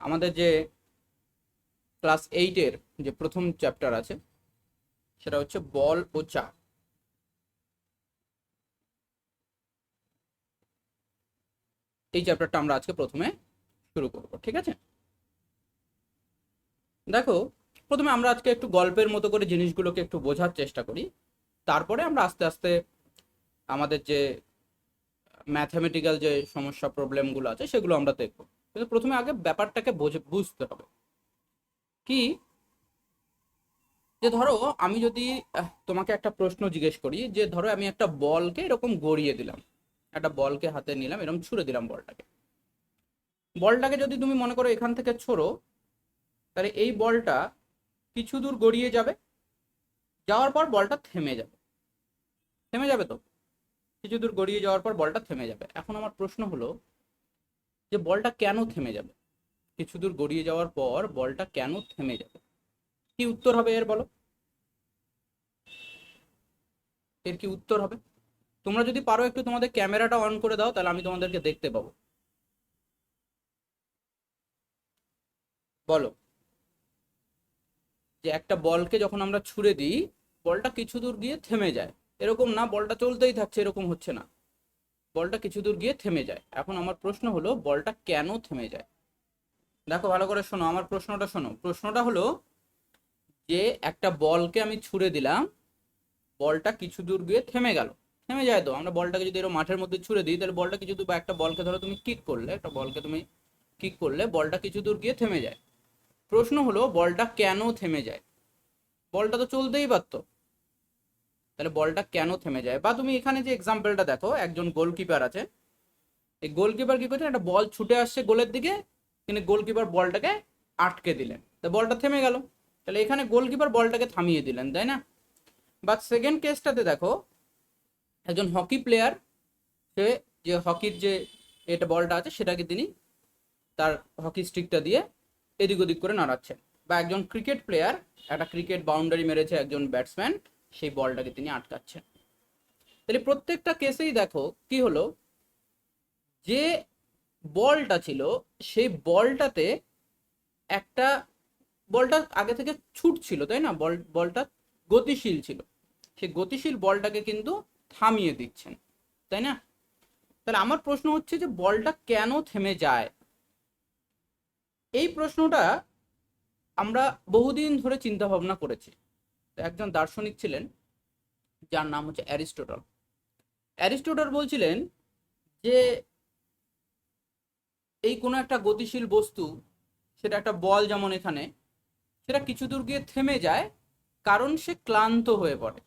আমাদের যে ক্লাস 8-এর যে প্রথম চ্যাপ্টার আছে সেটা হচ্ছে বল ও চাপ। এই চ্যাপ্টারটা আমরা আজকে প্রথমে শুরু করব, ঠিক আছে? দেখো, প্রথমে আমরা আজকে একটু গল্পের মতো করে জিনিসগুলোকে একটু বোঝার চেষ্টা করি, তারপরে আমরা আস্তে আস্তে আমাদের যে ম্যাথামেটিক্যাল যে সমস্যা প্রবলেমগুলো আছে সেগুলো আমরা দেখব। কিন্তু প্রথমে আগে ব্যাপারটাকে বুঝতে হবে কি, যে ধরো আমি যদি তোমাকে একটা প্রশ্ন জিজ্ঞেস করি, যে ধরো আমি একটা বলকে এরকম গড়িয়ে দিলাম, একটা বলকে হাতে নিলাম, এরকম ছুড়ে দিলাম বলটাকে যদি তুমি মনে করো এখান থেকে ছোড়ো, তাহলে এই বলটা কিছু দূর গড়িয়ে যাবে, যাওয়ার পর বলটা থেমে যাবে। থেমে যাবে তো, কিছু দূর গড়িয়ে যাওয়ার পর বলটা থেমে যাবে। এখন আমার প্রশ্ন হলো যে বলটা কেন থেমে যাবে? কিছু দূর গড়িয়ে যাওয়ার পর বলটা কেন থেমে যাবে? কি উত্তর হবে এর, বলো? এর কি উত্তর হবে? তোমরা যদি পারো একটু তোমাদের ক্যামেরাটা অন করে দাও, তাহলে আমি তোমাদেরকে দেখতে পাবো। বলো, যে একটা বলকে যখন আমরা ছুড়ে দিই, বলটা কিছু দূর গিয়ে থেমে যায়, এরকম না বলটা চলতেই থাকছে, এরকম হচ্ছে না, বলটা কিছু দূর গিয়ে থেমে যায়। এখন আমার প্রশ্ন হলো বলটা কেন থেমে যায়? দেখো ভালো করে শোনো, আমার প্রশ্নটা শোনো। প্রশ্নটা হলো যে একটা বলকে আমি ছুড়ে দিলাম, বলটা কিছু দূর গিয়ে থেমে গেল। থেমে যায় তো, আমরা বলটাকে যদি এরকম মাঠের মধ্যে ছুড়ে দিই, তাহলে বলটা কিছু দূর, বা একটা বলকে ধরো তুমি কিক করলে, একটা বলকে তুমি কিক করলে বলটা কিছু দূর গিয়ে থেমে যায়। প্রশ্ন হলো বলটা কেন থেমে যায়? বলটা তো চলতেই পারতো, তাহলে বলটা কেন থেমে যায়? বা তুমি এখানে যে এক্সাম্পলটা দেখো, একজন গোলকিপার আছে, এই গোলকিপার কি করছেন, একটা বল ছুটে আসছে গোলের দিকে, কিন্তু গোলকিপার বলটাকে আটকে দিলেন, তো বলটা থেমে গেল। তাহলে এখানে গোলকিপার বলটাকে থামিয়ে দিলেন, তাই না? বা সেকেন্ড কেসটাতে দেখো, একজন হকি প্লেয়ার, সে যে হকির যে এটা বলটা আছে সেটাকে তিনি তার হকি স্টিকটা দিয়ে এদিক ওদিক করে নাড়াচ্ছেন। বা একজন ক্রিকেট প্লেয়ার, একটা ক্রিকেট বাউন্ডারি মেরেছে একজন ব্যাটসম্যান, সেই বলটাকে তিনি আটকাচ্ছেন। তাহলে প্রত্যেকটা কেসেই দেখো কি হলো, যে বলটা ছিল সেই বলটাতে একটা, বলটা আগে থেকে ছুটছিল, তাই না? বলটা গতিশীল ছিল, সেই গতিশীল বলটাকে কিন্তু থামিয়ে দিচ্ছেন, তাই না? তাহলে আমার প্রশ্ন হচ্ছে যে বলটা কেন থেমে যায়? এই প্রশ্নটা আমরা বহুদিন ধরে চিন্তা ভাবনা করেছি। একজন দার্শনিক ছিলেন যার নাম হচ্ছে অ্যারিস্টটল। অ্যারিস্টটল বলছিলেন যে এই কোনো একটা গতিশীল বস্তু, সেটা একটা বল যেমন এখানে, সেটা কিছু দূর গিয়ে থেমে যায় কারণ সে ক্লান্ত হয়ে পড়ে।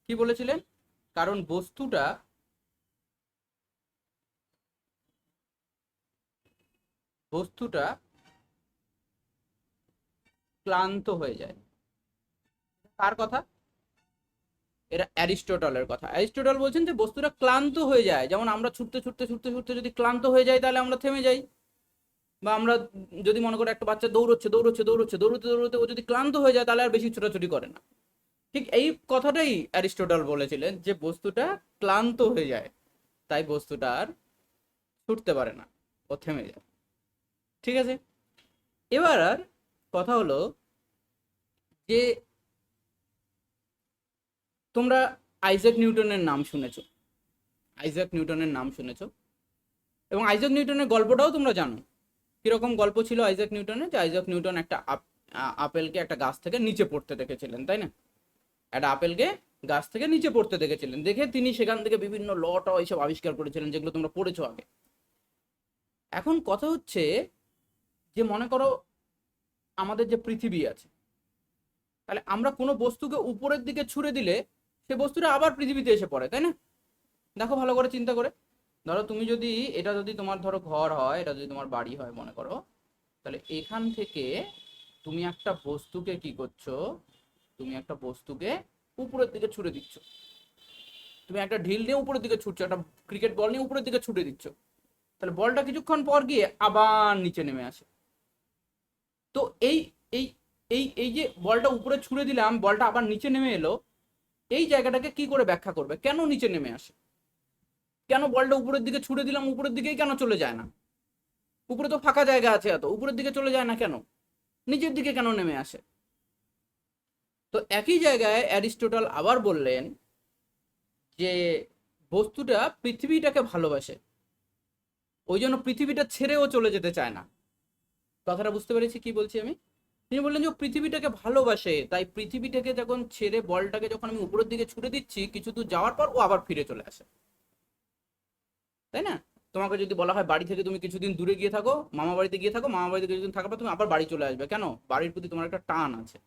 কি বলেছিলেন? কারণ বস্তুটা ক্লান্ত হয়ে যায়। কার কথা? এটা অ্যারিস্টটলের কথা। অ্যারিস্টটল বলছেন যে বস্তুটা ক্লান্ত হয়ে যায়, যেমন আমরা ছুটতে ছুটতে ছুটতে ছুটতে যদি ক্লান্ত হয়ে যাই, তাহলে আমরা থেমে যাই। বা আমরা যদি মনে করি একটা বাচ্চা দৌড়চ্ছে দৌড়চ্ছে দৌড়চ্ছে, দৌড়তে দৌড়তে ও যদি ক্লান্ত হয়ে যায়, তাহলে আর বেশি ছোটাছুটি করে না। ঠিক এই কথাটাই অ্যারিস্টটল বলেছিলেন, যে বস্তুটা ক্লান্ত হয়ে যায়, তাই বস্তুটা আর ছুটতে পারে না, ও থেমে যায়। ঠিক আছে? এবার আর কথা হলো যে তোমরা আইজ্যাক নিউটনের নাম শুনেছো, আইজ্যাক নিউটনের নাম শুনেছো, এবং আইজ্যাক নিউটনের গল্পটাও তোমরা জানো। কিরকম গল্প ছিল আইজ্যাক নিউটনের? যে আইজ্যাক নিউটন একটা আপেলকে একটা গাছ থেকে নিচে পড়তে দেখেছিলেন, তাই না? একটা আপেলকে গাছ থেকে নিচে পড়তে দেখেছিলেন, দেখে তিনি সেখান থেকে বিভিন্ন ল ট এইসব আবিষ্কার করেছিলেন, যেগুলো তোমরা পড়েছো আগে। এখন কথা হচ্ছে যে মনে করো আমাদের যে পৃথিবী আছে, তাহলে আমরা কোনো বস্তুকে উপরের দিকে ছুড়ে দিলে সে বস্তুটা আবার পৃথিবীতে এসে পড়ে, তাই না? দেখো ভালো করে চিন্তা করে, ধরো তুমি যদি, এটা যদি তোমার ধরো ঘর হয়, এটা যদি তোমার বাড়ি হয় মনে করো, তাহলে এখান থেকে তুমি একটা বস্তুকে কি করছো, তুমি একটা বস্তুকে উপরের দিকে ছুড়ে দিচ্ছ। তুমি একটা ঢিল নিয়ে উপরের দিকে ছুটছো, একটা ক্রিকেট বল নিয়ে উপরের দিকে ছুটে দিচ্ছ, তাহলে বলটা কিছুক্ষণ পর গিয়ে আবার নিচে নেমে আসে। তো এই এই এই এই যে বলটা উপরে ছুড়ে দিলাম, বলটা আবার নিচে নেমে এলো, এই জায়গাটাকে কি করে ব্যাখ্যা করবে, কেন নিচে নেমে আসে? কেন বলটা উপরের দিকে ছুড়ে দিলাম, উপরের দিকেই কেন চলে যায় না? উপরে তো ফাঁকা জায়গা আছে, এত উপরের দিকে চলে যায় না কেন, নিচের দিকে কেন নেমে আসে? তো একই জায়গায় অ্যারিস্টটল আবার বললেন যে বস্তুটা পৃথিবীটাকে ভালোবাসে, ওই জন্য পৃথিবীটা ছেড়েও চলে যেতে চায় না। কথাটা বুঝতে পেরেছি কি বলছি আমি? তিনি বললেন যে ও পৃথিবীটাকে ভালোবাসে, তাই পৃথিবীটাকে যখন ছেড়ে বলটাকে যখন আমি উপরের দিকে ছুড়ে দিচ্ছি, কিছু দূর যাওয়ার পর ও আবার ফিরে চলে আসে, তাই না? তোমাকে যদি বলা হয় বাড়ি থেকে তুমি কিছুদিন দূরে গিয়ে থাকো, মামা বাড়িতে গিয়ে থাকো, মামা বাড়িতে কিছুদিন থাকার পর তুমি আবার বাড়ি চলে আসবে, কেন? বাড়ির প্রতি তোমার একটা টান আছে।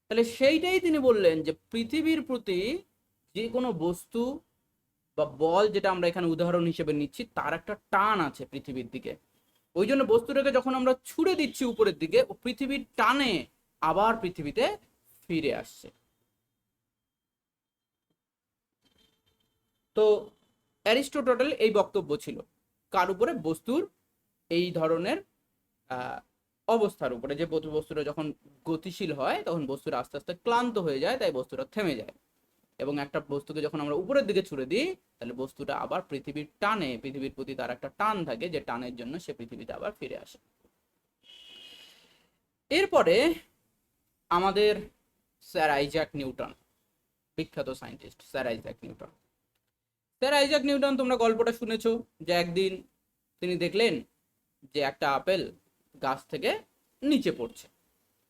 তাহলে সেইটাই তিনি বললেন যে পৃথিবীর প্রতি যে কোনো বস্তু বা বল, যেটা আমরা এখানে উদাহরণ হিসেবে নিচ্ছি, তার একটা টান আছে পৃথিবীর দিকে। ওই জন্য বস্তুটাকে যখন আমরা ছুড়ে দিচ্ছি উপরের দিকে, ও পৃথিবীর টানে আবার পৃথিবীতে ফিরে আসছে। তো অ্যারিস্টোটলের এই বক্তব্য ছিল কার উপরে? বস্তুর এই ধরনের অবস্থার উপরে, যে বস্তুটা যখন গতিশীল হয় তখন বস্তুটা আস্তে আস্তে ক্লান্ত হয়ে যায়, তাই বস্তুটা থেমে যায়। এবং একটা বস্তুকে যখন আমরা উপরের দিকে ছুড়ে দিই, তাহলে বস্তুটা আবার পৃথিবীর টানে, পৃথিবীর প্রতি তার একটা টান থাকে, যে টানের জন্য সে পৃথিবীতে আবার ফিরে আসে। এরপরে আমাদের স্যার আইজ্যাক নিউটন, বিখ্যাত scientist sir Isaac Newton. Sir Isaac Newton, তোমরা গল্পটা শুনেছো যে একদিন তিনি দেখলেন যে একটা আপেল গাছ থেকে নিচে পড়ছে।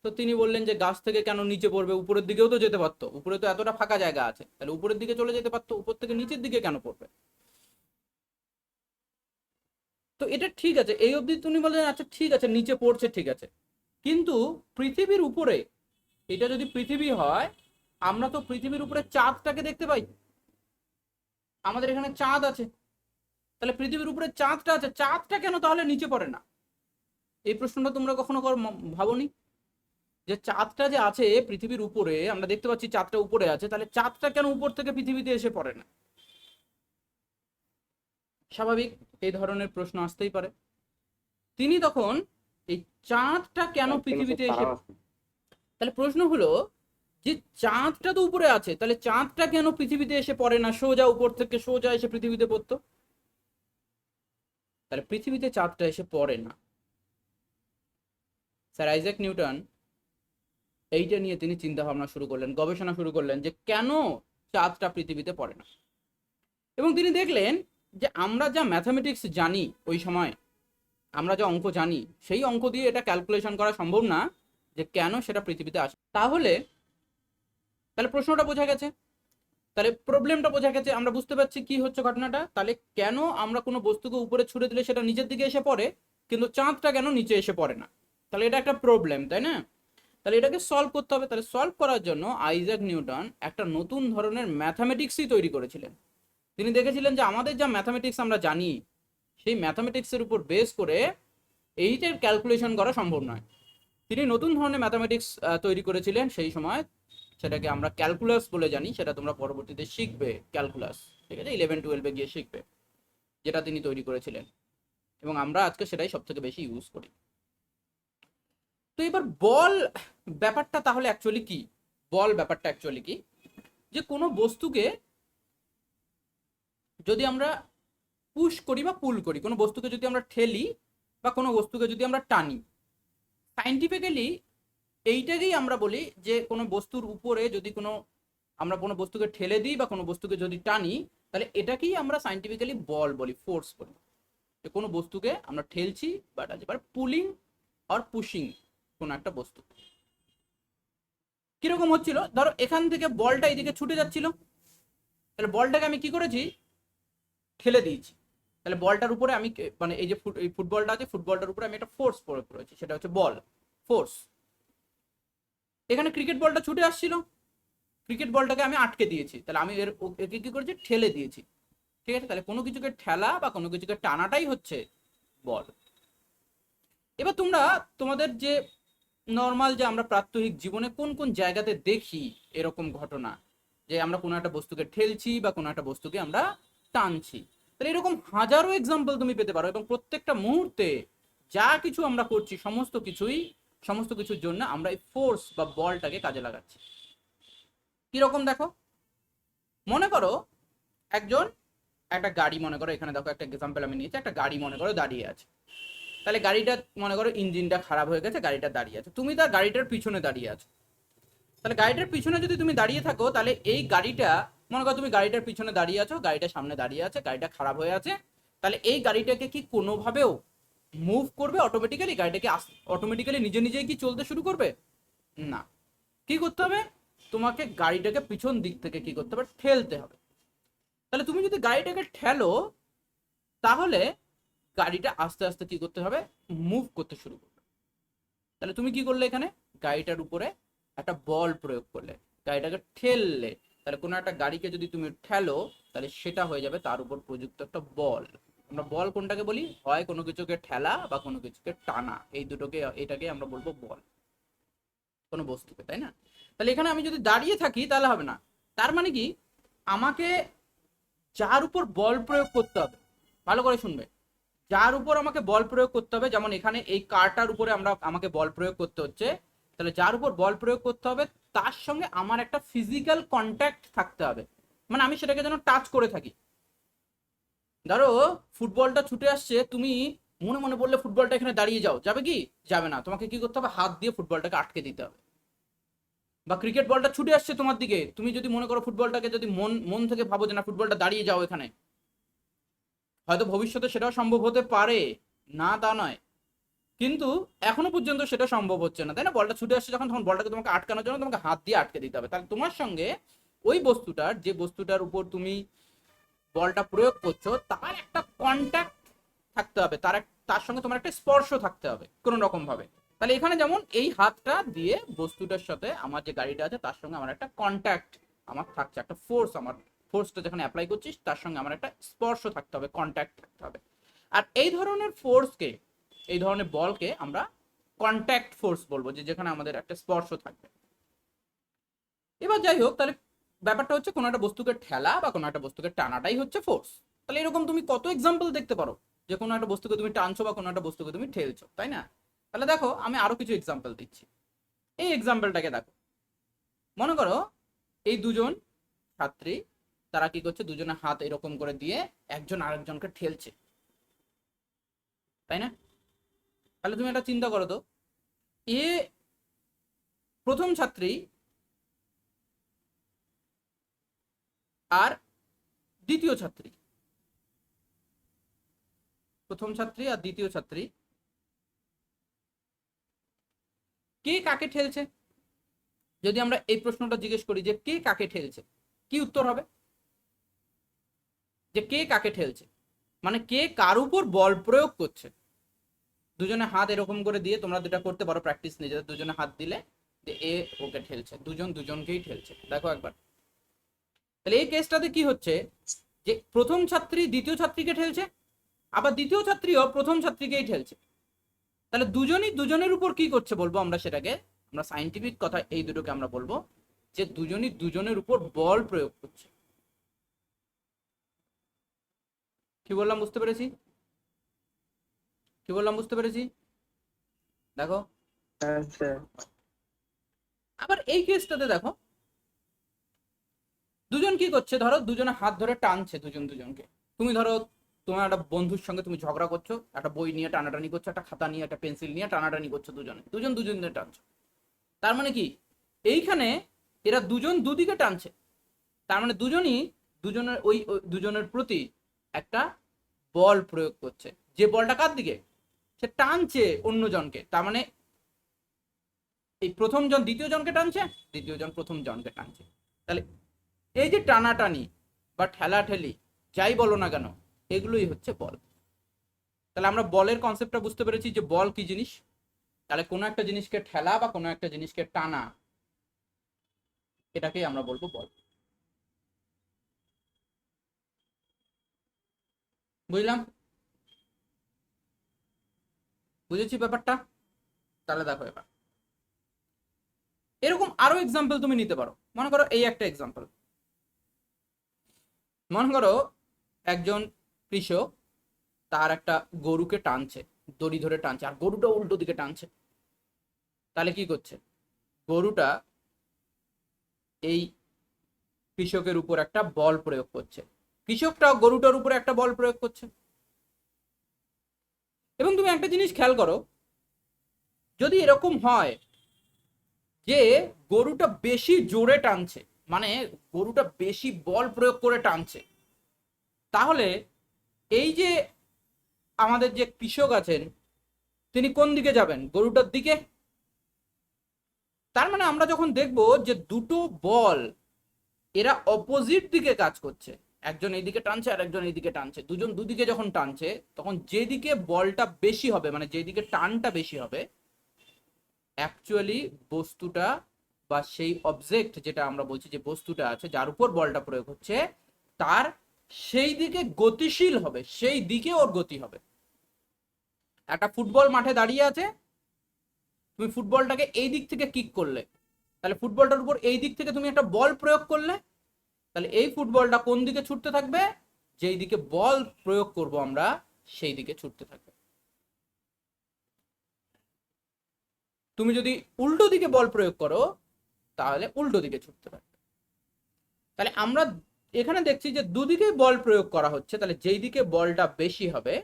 তো তিনি বললেন যে গাছ থেকে কেন নিচে পড়বে, উপরের দিকেও তো যেতে পারতো, উপরে তো এতটা ফাঁকা জায়গা আছে, তাহলে উপরের দিকে চলে যেতে পারতো, উপর থেকে নিচের দিকে কেন পড়বে? তো এটা ঠিক আছে, এই অবধি তুমি বললেন আচ্ছা ঠিক আছে, নিচে পড়ছে ঠিক আছে, কিন্তু পৃথিবীর উপরে, এটা যদি পৃথিবী হয়, আমরা তো পৃথিবীর উপরে চাঁদটাকে দেখতে পাই, আমাদের এখানে চাঁদ আছে, তাহলে পৃথিবীর উপরে চাঁদটা আছে, চাঁদটা কেন তাহলে নিচে পড়ে না? এই প্রশ্নটা তোমরা কখনো ভাবনি যে চাঁদটা যে আছে পৃথিবীর উপরে, আমরা দেখতে পাচ্ছি চাঁদটা উপরে আছে, তাহলে চাঁদটা কেন উপর থেকে পৃথিবীতে এসে পড়ে না? স্বাভাবিক এই ধরনের প্রশ্ন আসতেই পারে। তিনি তখন এই চাঁদটা কেন পৃথিবীতে এসে, তাহলে প্রশ্ন হলো যে চাঁদটা তো উপরে আছে, তাহলে চাঁদটা কেন পৃথিবীতে এসে পড়ে না, সোজা উপর থেকে সোজা এসে পৃথিবীতে পড়তো? তাহলে পৃথিবীতে চাঁদটা এসে পড়ে না। স্যার আইজ্যাক নিউটন এইটা নিয়ে তিনি চিন্তা ভাবনা শুরু করলেন, গবেষণা শুরু করলেন যে কেন চাঁদটা পৃথিবীতে পড়ে না। এবং তিনি দেখলেন যে আমরা যা ম্যাথামেটিক্স জানি ওই সময়, আমরা যা অঙ্ক জানি, সেই অঙ্ক দিয়ে এটা ক্যালকুলেশন করা সম্ভব না যে কেন সেটা পৃথিবীতে আসে। তাহলে প্রশ্নটা বোঝা গেছে, তাহলে প্রবলেমটা বোঝা গেছে, আমরা বুঝতে পারছি কি হচ্ছে ঘটনাটা। তাহলে কেন আমরা কোনো বস্তুকে উপরে ছুড়ে দিলে সেটা নিচের দিকে এসে পড়ে, কিন্তু চাঁদটা কেন নিচে এসে পড়ে না? তাহলে এটা একটা প্রবলেম, তাই না? তাহলে এটাকে সলভ করতে হবে। তাহলে সলভ করার জন্য আইজ্যাক নিউটন একটা নতুন ধরনের ম্যাথামেটিক্সই তৈরি করেছিলেন। তিনি দেখেছিলেন যে আমাদের যা ম্যাথামেটিক্স আমরা জানি, সেই ম্যাথামেটিক্সের উপর বেস করে এইটার ক্যালকুলেশন করা সম্ভব নয়। তিনি নতুন ধরনের ম্যাথামেটিক্স তৈরি করেছিলেন সেই সময়, সেটাকে আমরা ক্যালকুলাস বলে জানি, সেটা তোমরা পরবর্তীতে শিখবে ক্যালকুলাস, ঠিক আছে, 11-12 গিয়ে শিখবে, যেটা তিনি তৈরি করেছিলেন, এবং আমরা আজকে সেটাই সব থেকে বেশি ইউজ করি। তো এবার বল ব্যাপারটা তাহলে অ্যাকচুয়ালি কি? বল ব্যাপারটা অ্যাকচুয়ালি কি, যে কোনো বস্তুকে যদি আমরা পুশ করি বা পুল করি, কোনো বস্তুকে যদি আমরা ঠেলি বা কোনো বস্তুকে যদি আমরা টানি, সাইন্টিফিক্যালি এইটাকেই আমরা বলি যে কোনো বস্তুর উপরে যদি আমরা কোনো বস্তুকে ঠেলে দিই বা কোনো বস্তুকে যদি টানি, তাহলে এটাকেই আমরা সাইন্টিফিক্যালি বল বলি, ফোর্স বলি। কোনো বস্তুকে আমরা ঠেলছি, বাট এবার পুলিং আর পুশিং কোনো একটা বস্তু। কিরকম হচ্ছিল, ধরো এখান থেকে বলটা এইদিকে ছুটে যাচ্ছিল, তাহলে বলটাকে আমি কি করেছি, ঠেলে দিয়েছি, তাহলে বলটার উপরে আমি মানে এই যে ফুটবলটা আছে, ফুটবলটার উপরে আমি একটা ফোর্স প্রয়োগ করেছি, সেটা হচ্ছে বল, ফোর্স। এখানে ক্রিকেট বলটা ছুটে আসছিল, ক্রিকেট বলটাকে আমি আটকে দিয়েছি, তাহলে আমি একে কি করেছি, ঠেলে দিয়েছি, ঠিক আছে? তাহলে কোনো কিছুকে ঠেলা বা কোনো কিছুকে টানাটাই হচ্ছে বল। এবার তোমরা তোমাদের যে নর্মাল যে আমরা প্রাত্যহিক জীবনে কোন কোন জায়গাতে দেখি এরকম ঘটনা, যে আমরা কোনো একটা বস্তুকে ঠেলছি বা কোনো একটা বস্তুকে আমরা টানছি, তাহলে এরকম হাজারো এক্সাম্পল তুমি পেতে পারো, এবং প্রত্যেকটা মুহূর্তে যা কিছু আমরা করছি সমস্ত কিছুর জন্য আমরা এই ফোর্স বা বলটাকে কাজে লাগাচ্ছি। কিরকম দেখো, মনে করো একটা গাড়ি, মনে করো এখানে দেখো একটা এক্সাম্পল আমি নিয়েছি, একটা গাড়ি মনে করো দাঁড়িয়ে আছে, তাহলে গাড়িটা মনে করো ইঞ্জিনটা খারাপ হয়ে গেছে, গাড়িটা দাঁড়িয়ে আছে, তুমি তার গাড়িটার পিছনে দাঁড়িয়ে আছো। তাহলে গাড়িটার পিছনে যদি তুমি দাঁড়িয়ে থাকো, তাহলে এই গাড়িটা, মনে করো তুমি গাড়িটার পিছনে দাঁড়িয়ে আছো, গাড়িটা সামনে দাঁড়িয়ে আছে, গাড়িটা খারাপ হয়ে আছে, তাহলে এই গাড়িটাকে কি কোনোভাবেও মুভ করবে অটোমেটিক্যালি? গাড়িটাকে অটোমেটিক্যালি নিজে নিজেই কি চলতে শুরু করবে? না। কি করতে হবে? তোমাকে গাড়িটাকে পিছন দিক থেকে কি করতে হবে? ঠেলতে হবে। তাহলে তুমি যদি গাড়িটাকে ঠেলো, তাহলে গাড়িটা আস্তে আস্তে কি করতে হবে? মুভ করতে শুরু করবে। তাহলে তুমি কি করলে? এখানে গাড়িটার উপরে একটা বল প্রয়োগ করলে, গাড়িটাকে ঠেললে। তাহলে কোনো একটা গাড়িকে যদি তুমি ঠেলো, তাহলে সেটা হয়ে যাবে তার উপর প্রযুক্ত একটা বল। আমরা বল কোনটাকে বলি? হয় কোনো কিছুকে ঠেলা বা কোনো কিছুকে টানা, এই দুটোকে, এটাকে আমরা বলবো বল, কোনো বস্তুকে, তাই না? তাহলে এখানে আমি যদি দাঁড়িয়ে থাকি তাহলে হবে না। তার মানে কি, আমাকে যার উপর বল প্রয়োগ করতে হবে, ভালো করে শুনবে, যার উপর আমাকে বল প্রয়োগ করতে হবে, যেমন এখানে এই কারটার উপরে আমাকে বল প্রয়োগ করতে হচ্ছে, তাহলে যার উপর বল প্রয়োগ করতে হবে তার সঙ্গে আমার একটা ফিজিক্যাল কন্ট্যাক্ট থাকতে হবে, মানে আমি সেটাকে যেন টাচ করে থাকি। ধরো ফুটবলটা ছুটে আসছে, তুমি মনে মনে বললে ফুটবলটা এখানে দাঁড়িয়ে যাও, যাবে কি? যাবে না। তোমাকে কি করতে হবে? হাত দিয়ে ফুটবলটাকে আটকে দিতে হবে। বা ক্রিকেট বলটা ছুটে আসছে তোমার দিকে, তুমি যদি মনে করো ফুটবলটাকে যদি মন মন থেকে ভাবো যে না ফুটবলটা দাঁড়িয়ে যাও এখানে, হয়তো ভবিষ্যতে সেটাও সম্ভব হতে পারে, না তা নয়, কিন্তু এখনো পর্যন্ত সেটা সম্ভব হচ্ছে না, তাই না? বলটা ছুটে আসছে যখন, তখন বলটাকে তোমাকে আটকানোর জন্য তোমাকে হাত দিয়ে আটকে দিতে হবে। তাহলে তোমার সঙ্গে ওই বস্তুটার, যে বস্তুটার উপর তুমি বলটা প্রয়োগ করছো, তার একটা কন্ট্যাক্ট থাকতে হবে, তার সঙ্গে তোমার একটা স্পর্শ থাকতে হবে কোনো রকম ভাবে। তাহলে এখানে যেমন এই হাতটা দিয়ে বস্তুটার সাথে আমার যে গাড়িটা আছে তার সঙ্গে আমার একটা কন্ট্যাক্ট আমার থাকছে, একটা ফোর্স, আমার ফোর্সটা যেখানে অ্যাপ্লাই করছিস তার সঙ্গে আমার একটা স্পর্শ থাকতে হবে, কন্ট্যাক্ট থাকতে হবে। আর এই ধরনের ফোর্সকে, এই ধরনের বলকে আমরা কন্ট্যাক্ট ফোর্স বলবো, যে যেখানে আমাদের একটা স্পর্শ থাকবে। এবার যাই হোক, তাহলে ব্যাপারটা হচ্ছে কোনো একটা বস্তুকে ঠেলা বা কোনো একটা বস্তুকে টানাটাই হচ্ছে ফোর্স। তাহলে এরকম তুমি কত এক্সাম্পল দেখতে পারো যে কোনো একটা বস্তুকে তুমি টানছো বা কোনো একটা বস্তুকে তুমি ঠেলছো, তাই না? তাহলে দেখো আমি আরো কিছু এক্সাম্পল দিচ্ছি। এই এক্সাম্পলটাকে দেখো, মনে করো এই দুজন ছাত্রী, তারা কি করছে? দুজনে হাত এরকম করে দিয়ে একজন আরেকজনকে ঠেলছে, তাই না? তাহলে তুমি একটা চিন্তা করো তো, এ প্রথম ছাত্রী আর দ্বিতীয় ছাত্রী, প্রথম ছাত্রী আর দ্বিতীয় ছাত্রী, কে কাকে ঠেলছে? যদি আমরা এই প্রশ্নটা জিজ্ঞেস করি যে কে কাকে ঠেলছে, কি উত্তর হবে? যে কে কাকে ঠেলছে, মানে কে কার উপর বল প্রয়োগ করছে। দুজনে হাত এরকম করে দিয়ে, তোমরা যেটা করতে পারো প্র্যাকটিস, নিজেদের দুজনে হাত দিলে যে এ ওকে ঠেলছে, দুজন দুজনকেই ঠেলছে। দেখো একবার, তাহলে এই কেসটাতে কি হচ্ছে? যে প্রথম ছাত্রী দ্বিতীয় ছাত্রীকে ঠেলছে, আবার দ্বিতীয় ছাত্রীও প্রথম ছাত্রীকেই ঠেলছে। তাহলে দুজনই দুজনের উপর কি করছে বলবো আমরা সেটাকে, আমরা সাইন্টিফিক কথা এই দুটোকে আমরা বলবো যে দুজনই দুজনের উপর বল প্রয়োগ করছে। কি বললাম বুঝতে পেরেছি? কি বললাম বুঝতে পেরেছি? দেখো আচ্ছা। আবার এই কেসটাতে দেখো, দুজন কি করছে? ধরো দুজনে হাত ধরে টানছে দুজন দুজনকে। তুমি ধরো তোমার একটা বন্ধুর সঙ্গে তুমি ঝগড়া করছো, একটা বই নিয়ে টানাটানি করছো, একটা খাতা নিয়ে একটা পেন্সিল নিয়ে টানাটানি করছো, দুজনে দুজন দুজনে টানছো। তার মানে কি, এইখানে এরা দুজন দুদিকে টানছে, তার মানে দুজনই দুজনের ওই দুজনের প্রতি একটা বল প্রয়োগ করছে। যে বলটা কার দিকে? সে টানছে অন্যজনকে, তার মানে এই প্রথম জন দ্বিতীয় জনকে টানছে, দ্বিতীয় জন প্রথম জনকে টানছে। তাহলে এই যে টানাটানি বা ঠেলাঠেলি, যাই বলো না কেন, এগুলোই হচ্ছে বল। তাহলে আমরা বলের কনসেপ্টটা বুঝতে পেরেছি যে বল কি জিনিস। তাহলে কোনো একটা জিনিসকে ঠেলা বা কোনো একটা জিনিসকে টানা, এটাকেই আমরা বলবো বল। বুঝলাম? বুঝেছি ব্যাপারটা? তাহলে দেখো এবার এরকম আরো এক্সাম্পল তুমি নিতে পারো। মনে করো এই একটা এক্সাম্পল, মনে করো একজন কৃষক তার একটা গরুকে টানছে, দড়ি ধরে টানছে, আর গরুটা উল্টো দিকে টানছে। তাহলে কি করছে? গরুটা এই কৃষকের উপর একটা বল প্রয়োগ করছে, কৃষকটা গরুটার উপরে একটা বল প্রয়োগ করছে। এবং তুমি একটা জিনিস খেয়াল করো, যদি এরকম হয় যে গরুটা বেশি জোরে টানছে, মানে গরুটা বেশি বল প্রয়োগ করে টানছে, তাহলে এই যে আমাদের যে কৃষক আছেন তিনি কোন দিকে যাবেন? গরুটার দিকে। তার মানে আমরা যখন দেখব যে দুটো বল এরা অপোজিট দিকে কাজ করছে, একজন এইদিকে টানছে আর একজন এইদিকে টানছে, দুজন দুদিকে যখন টানছে, তখন যেদিকে বলটা বেশি হবে, মানে যেদিকে টানটা বেশি হবে, অ্যাকচুয়ালি বস্তুটা বা সেই অবজেক্ট যেটা আমরা বলছি যে বস্তুটা আছে যার উপর বলটা প্রয়োগ হচ্ছে, তার সেই দিকে গতিশীল হবে, সেই দিকে ওর গতি হবে। একটা ফুটবল মাঠে দাঁড়িয়ে আছে, তুমি ফুটবলটাকে এই দিক থেকে কিক করলে, তাহলে ফুটবলটার উপর এই দিক থেকে তুমি একটা বল প্রয়োগ করলে, তাহলে এই ফুটবলটা কোন দিকে ছুটতে থাকবে? যেই দিকে বল প্রয়োগ করব আমরা সেই দিকে ছুটতে থাকবে। তুমি যদি উল্টো দিকে বল প্রয়োগ করো তাহলে উল্টো দিকে ছুটতে থাকবে। তাহলে আমরা এখানে দেখছি যে দুদিকেই বল প্রয়োগ করা হচ্ছে, তাহলে যেই দিকে বলটা বেশি হবে,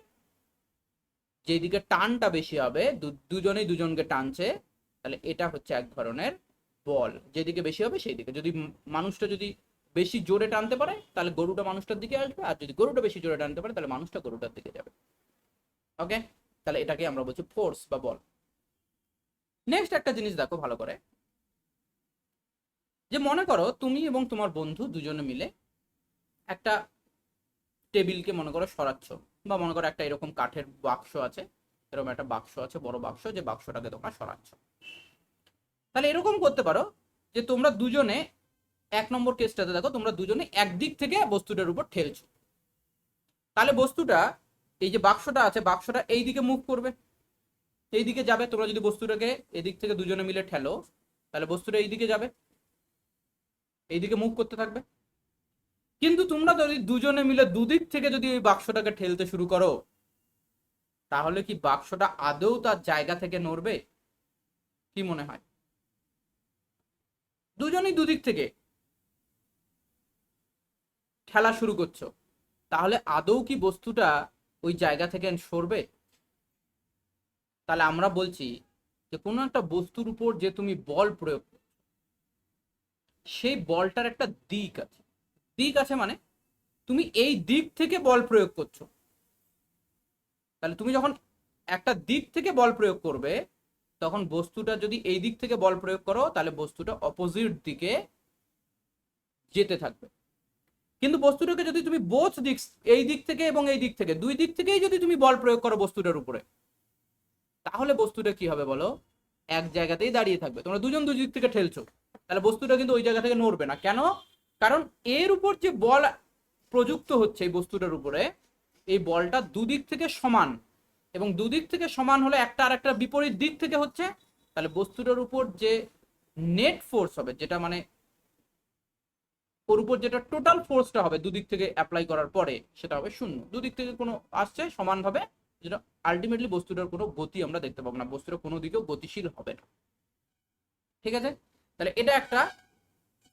যেই দিকে টানটা বেশি হবে, দুজনেই দুজনকে টানছে, তাহলে এটা হচ্ছে এক ধরনের বল। যেদিকে বেশি হবে সেই দিকে, যদি মানুষটা যদি বেশি জোরে টানতে পারে তাহলে গরুটা মানুষটার দিকে আসবে, আর যদি গরুটা বেশি জোরে টানতে পারে তাহলে মানুষটা গরুটার দিকে যাবে। ওকে, তাহলে এটাকে আমরা বলছি ফোর্স বা বল। নেক্সট একটা জিনিস দেখো ভালো করে, যে মনে করো তুমি এবং তোমার বন্ধু দুজনে মিলে একটা টেবিলকে মনে করো সরাচ্ছ, বা মনে করো একটা এরকম কাঠের বাক্স আছে, এরকম একটা বাক্স আছে, বড় বাক্স, যে বাক্সটাকে তোমরা সরাচ্ছ। তাহলে এরকম করতে পারো যে তোমরা দুজনে, এক নম্বর কেসটাতে দেখো তোমরা দুজনে একদিক থেকে বস্তুটার উপর ঠেলছো, তাহলে বস্তুটা, এই যে বাক্সটা আছে, বাক্সটা এই দিকে মুভ করবে, এই দিকে যাবে। তোমরা যদি বস্তুটাকে এদিক থেকে দুজনে মিলে ঠেলো তাহলে বস্তুটা এই দিকে যাবে, এইদিকে মুভ করতে থাকবে। কিন্তু তোমরা যদি দুজনে মিলে দুদিক থেকে যদি ওই বাক্সটাকে ঠেলতে শুরু করো, তাহলে কি বাক্সটা আদৌ তার জায়গা থেকে নড়বে? কি মনে হয়? দুজনেই দুদিক থেকে ঠেলা শুরু করছো, তাহলে আদৌ কি বস্তুটা ওই জায়গা থেকে সরবে? তাহলে আমরা বলছি যে কোনো একটা বস্তুর উপর যে তুমি বল প্রয়োগ, সেই বলটার একটা দিক আছে। দিক আছে মানে তুমি এই দিক থেকে বল প্রয়োগ করছো, তাহলে তুমি যখন একটা দিক থেকে বল প্রয়োগ করবে, তখন বস্তুটা যদি এই দিক থেকে বল প্রয়োগ করো তাহলে বস্তুটা অপোজিট দিকে যেতে থাকবে। কিন্তু বস্তুটাকে যদি তুমি বোথ দিক, এই দিক থেকে এবং এই দিক থেকে, দুই দিক থেকেই যদি তুমি বল প্রয়োগ করো বস্তুটার উপরে, তাহলে বস্তুটা কি হবে বলো? এক জায়গাতেই দাঁড়িয়ে থাকবে। তোমরা দুজন দুই দিক থেকে ঠেলছো, তাহলে বস্তুটা কিন্তু ওই জায়গা থেকে নড়বে না। কেন? কারণ এর উপর যে বল প্রযুক্ত হচ্ছে এই বস্তুটার উপরে, এই বলটা দুদিক থেকে সমান, এবং দুদিক থেকে সমান হলে একটা আর একটা বিপরীত দিক থেকে হচ্ছে, তাহলে বস্তুটার উপর যে নেট ফোর্স হবে, যেটা মানে ওর উপর যেটা টোটাল ফোর্সটা হবে দুদিক থেকে অ্যাপ্লাই করার পরে, সেটা হবে শূন্য। দুদিক থেকে কোনো আসছে সমানভাবে, যেটা আলটিমেটলি বস্তুটার কোনো গতি আমরা দেখতে পাবো না, বস্তুটা কোনো দিকেও গতিশীল হবে না। ঠিক আছে, তাহলে এটা একটা,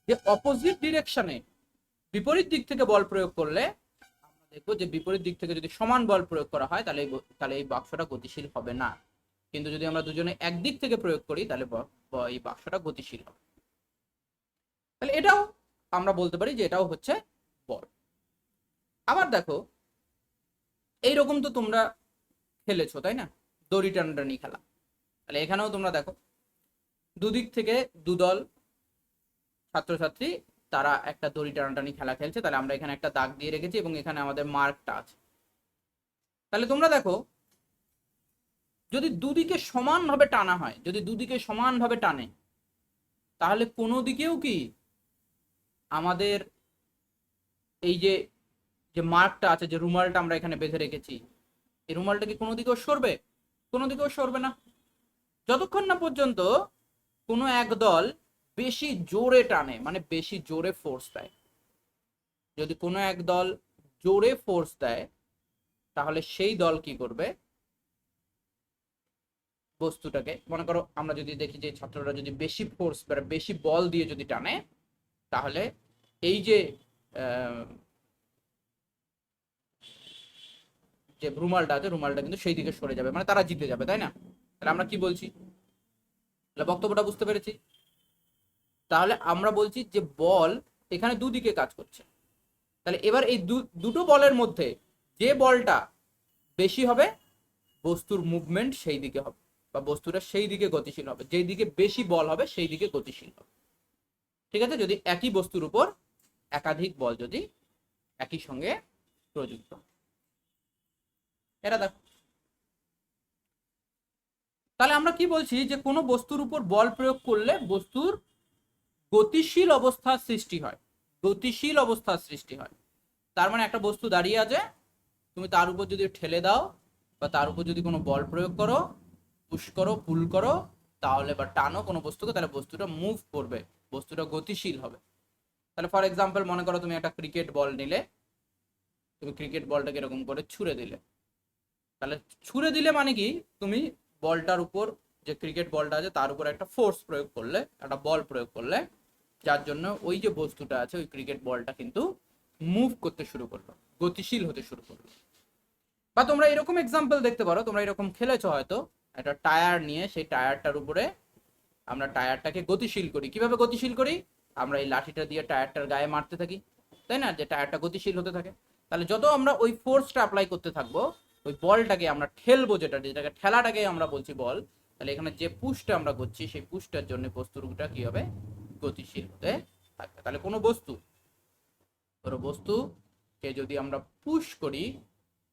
যে অপোজিট ডিরেকশনে, বিপরীত দিক থেকে বল প্রয়োগ করলে আমরা দেখবো যে বিপরীত দিক থেকে যদি সমান বল প্রয়োগ করা হয় তাহলে এই বাক্সটা গতিশীল হবে না। কিন্তু যদি আমরা দুজনে একদিক থেকে প্রয়োগ করি তাহলে এই বাক্সটা গতিশীল হবে। তাহলে এটাও আমরা বলতে পারি যে এটাও হচ্ছে বল। আবার দেখো, এইরকম তো তোমরা খেলেছো তাই না, দড়ি টানাটানি খেলা। তাহলে এখানেও তোমরা দেখো দুদিক থেকে দুদল ছাত্রছাত্রী তারা একটা দড়ি টানাটানি খেলা খেলছে। তাহলে আমরা এখানে একটা দাগ দিয়ে রেখেছি এবং এখানে আমাদের মার্কটা আছে। তাহলে তোমরা দেখো, যদি দুদিকে সমানভাবে টানা হয়, যদি দুদিকে সমানভাবে টানে, তাহলে কোনো দিকেও কি আমাদের এই যে যে মার্কটা আছে, যে রুমালটা আমরা এখানে বেঁধে রেখেছি, এই রুমালটা কি কোনো দিকেও সরবে? কোনো দিকেও সরবে না, যতক্ষণ না পর্যন্ত কোনো এক দল বেশি জোরে টানে, মানে বেশি জোরে ফোর্স দেয়। যদি কোনো এক দল জোরে ফোর্স দেয় তাহলে সেই দল কি করবে? বস্তুটাকে, মনে করো আমরা যদি দেখি যে ছাত্ররা যদি বেশি ফোর্স, বেশি বল দিয়ে যদি টানে, তাহলে এই যে যে রুমালটা আছে রুমালটা কিন্তু সেই দিকে সরে যাবে, মানে তারা জিতে যাবে, তাই না? তাহলে আমরা কি বলছি? তাহলে বক্তব্যটা বুঝতে পেরেছি। তাহলে আমরা বলছি যে বল এখানে দুদিকে কাজ করছে। তাহলে এবার এই দুটো বলের মধ্যে যে বলটা বেশি হবে বস্তুর মুভমেন্ট সেই দিকে হবে, বা বস্তুটা সেই দিকে গতিশীল হবে, যেই দিকে বেশি বল হবে সেই দিকে গতিশীল হবে। ঠিক আছে, যদি একই বস্তুর উপর একাধিক বল যদি একই সঙ্গে প্রযুক্ত। এটা দেখো, তাহলে আমরা কি বলছি যে কোনো বস্তুর উপর বল প্রয়োগ করলে বস্তুর গতিশীল অবস্থার সৃষ্টি হয়, গতিশীল অবস্থার সৃষ্টি হয়। তার মানে একটা বস্তু দাঁড়িয়ে আছে, তুমি তার উপর যদি ঠেলে দাও বা তার উপর যদি কোনো বল প্রয়োগ করো, পুশ করো, পুল করো, তাহলে বা টানো কোনো বস্তুকে, তাহলে বস্তুটা মুভ করবে, বস্তুটা গতিশীল হবে। তাহলে ফর এক্সাম্পল মনে করো তুমি একটা ক্রিকেট বল নিলে, তুমি ক্রিকেট বলটাকে এরকম করে ছুঁড়ে দিলে, তাহলে ছুঁড়ে দিলে মানে কি, তুমি বলটার উপর, যে ক্রিকেট বলটা আছে তার উপর একটা ফোর্স প্রয়োগ করলে, একটা বল প্রয়োগ করলে, যার জন্য ওই যে বস্তুটা আছে ওই ক্রিকেট বলটা কিন্তু মুভ করতে শুরু করলো, গতিশীল হতে শুরু করলো। বা তোমরা এরকম এক্সাম্পল দেখতে পারো, তোমরা এরকম খেলেছো হয়তো, একটা টায়ার নিয়ে সেই টায়ারটার উপরে আমরা টায়ারটাকে গতিশীল করি। কিভাবে গতিশীল করি? আমরা এই লাঠিটা দিয়ে টায়ারটার গায়ে মারতে থাকি, তাই না, যে টায়ারটা গতিশীল হতে থাকে। তাহলে যত আমরা ওই ফোর্সটা অ্যাপ্লাই করতে থাকবো, ওই বলটাকে আমরা ঠেলবো, যেটাকে ঠেলাটাকে আমরা বলছি বল, তাহলে এখানে যে পুশটা আমরা করছি সেই পুশটার জন্য বস্তুটা কি হবে, গতিশীল হতে থাকবে। তাহলে কোনো বস্তুকে যদি আমরা পুশ করি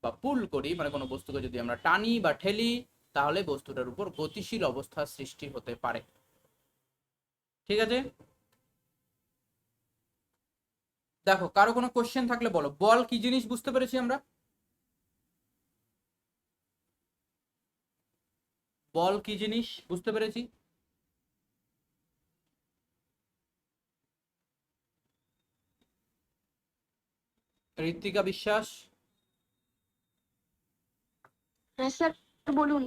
বা পুল করি, মানে কোনো বস্তুকে যদি আমরা টানি বা ঠেলি, তাহলে বস্তুটার উপর গতিশীল অবস্থার সৃষ্টি হতে পারে। ঠিক আছে, দেখো কারো কোনো কোশ্চেন থাকলে বলো। বল কি জিনিস বুঝতে পেরেছি আমরা? বল কি জিনিস বুঝতে পেরেছি? ঋত্বিকা বিশ্বাস? হ্যাঁ স্যার বলুন।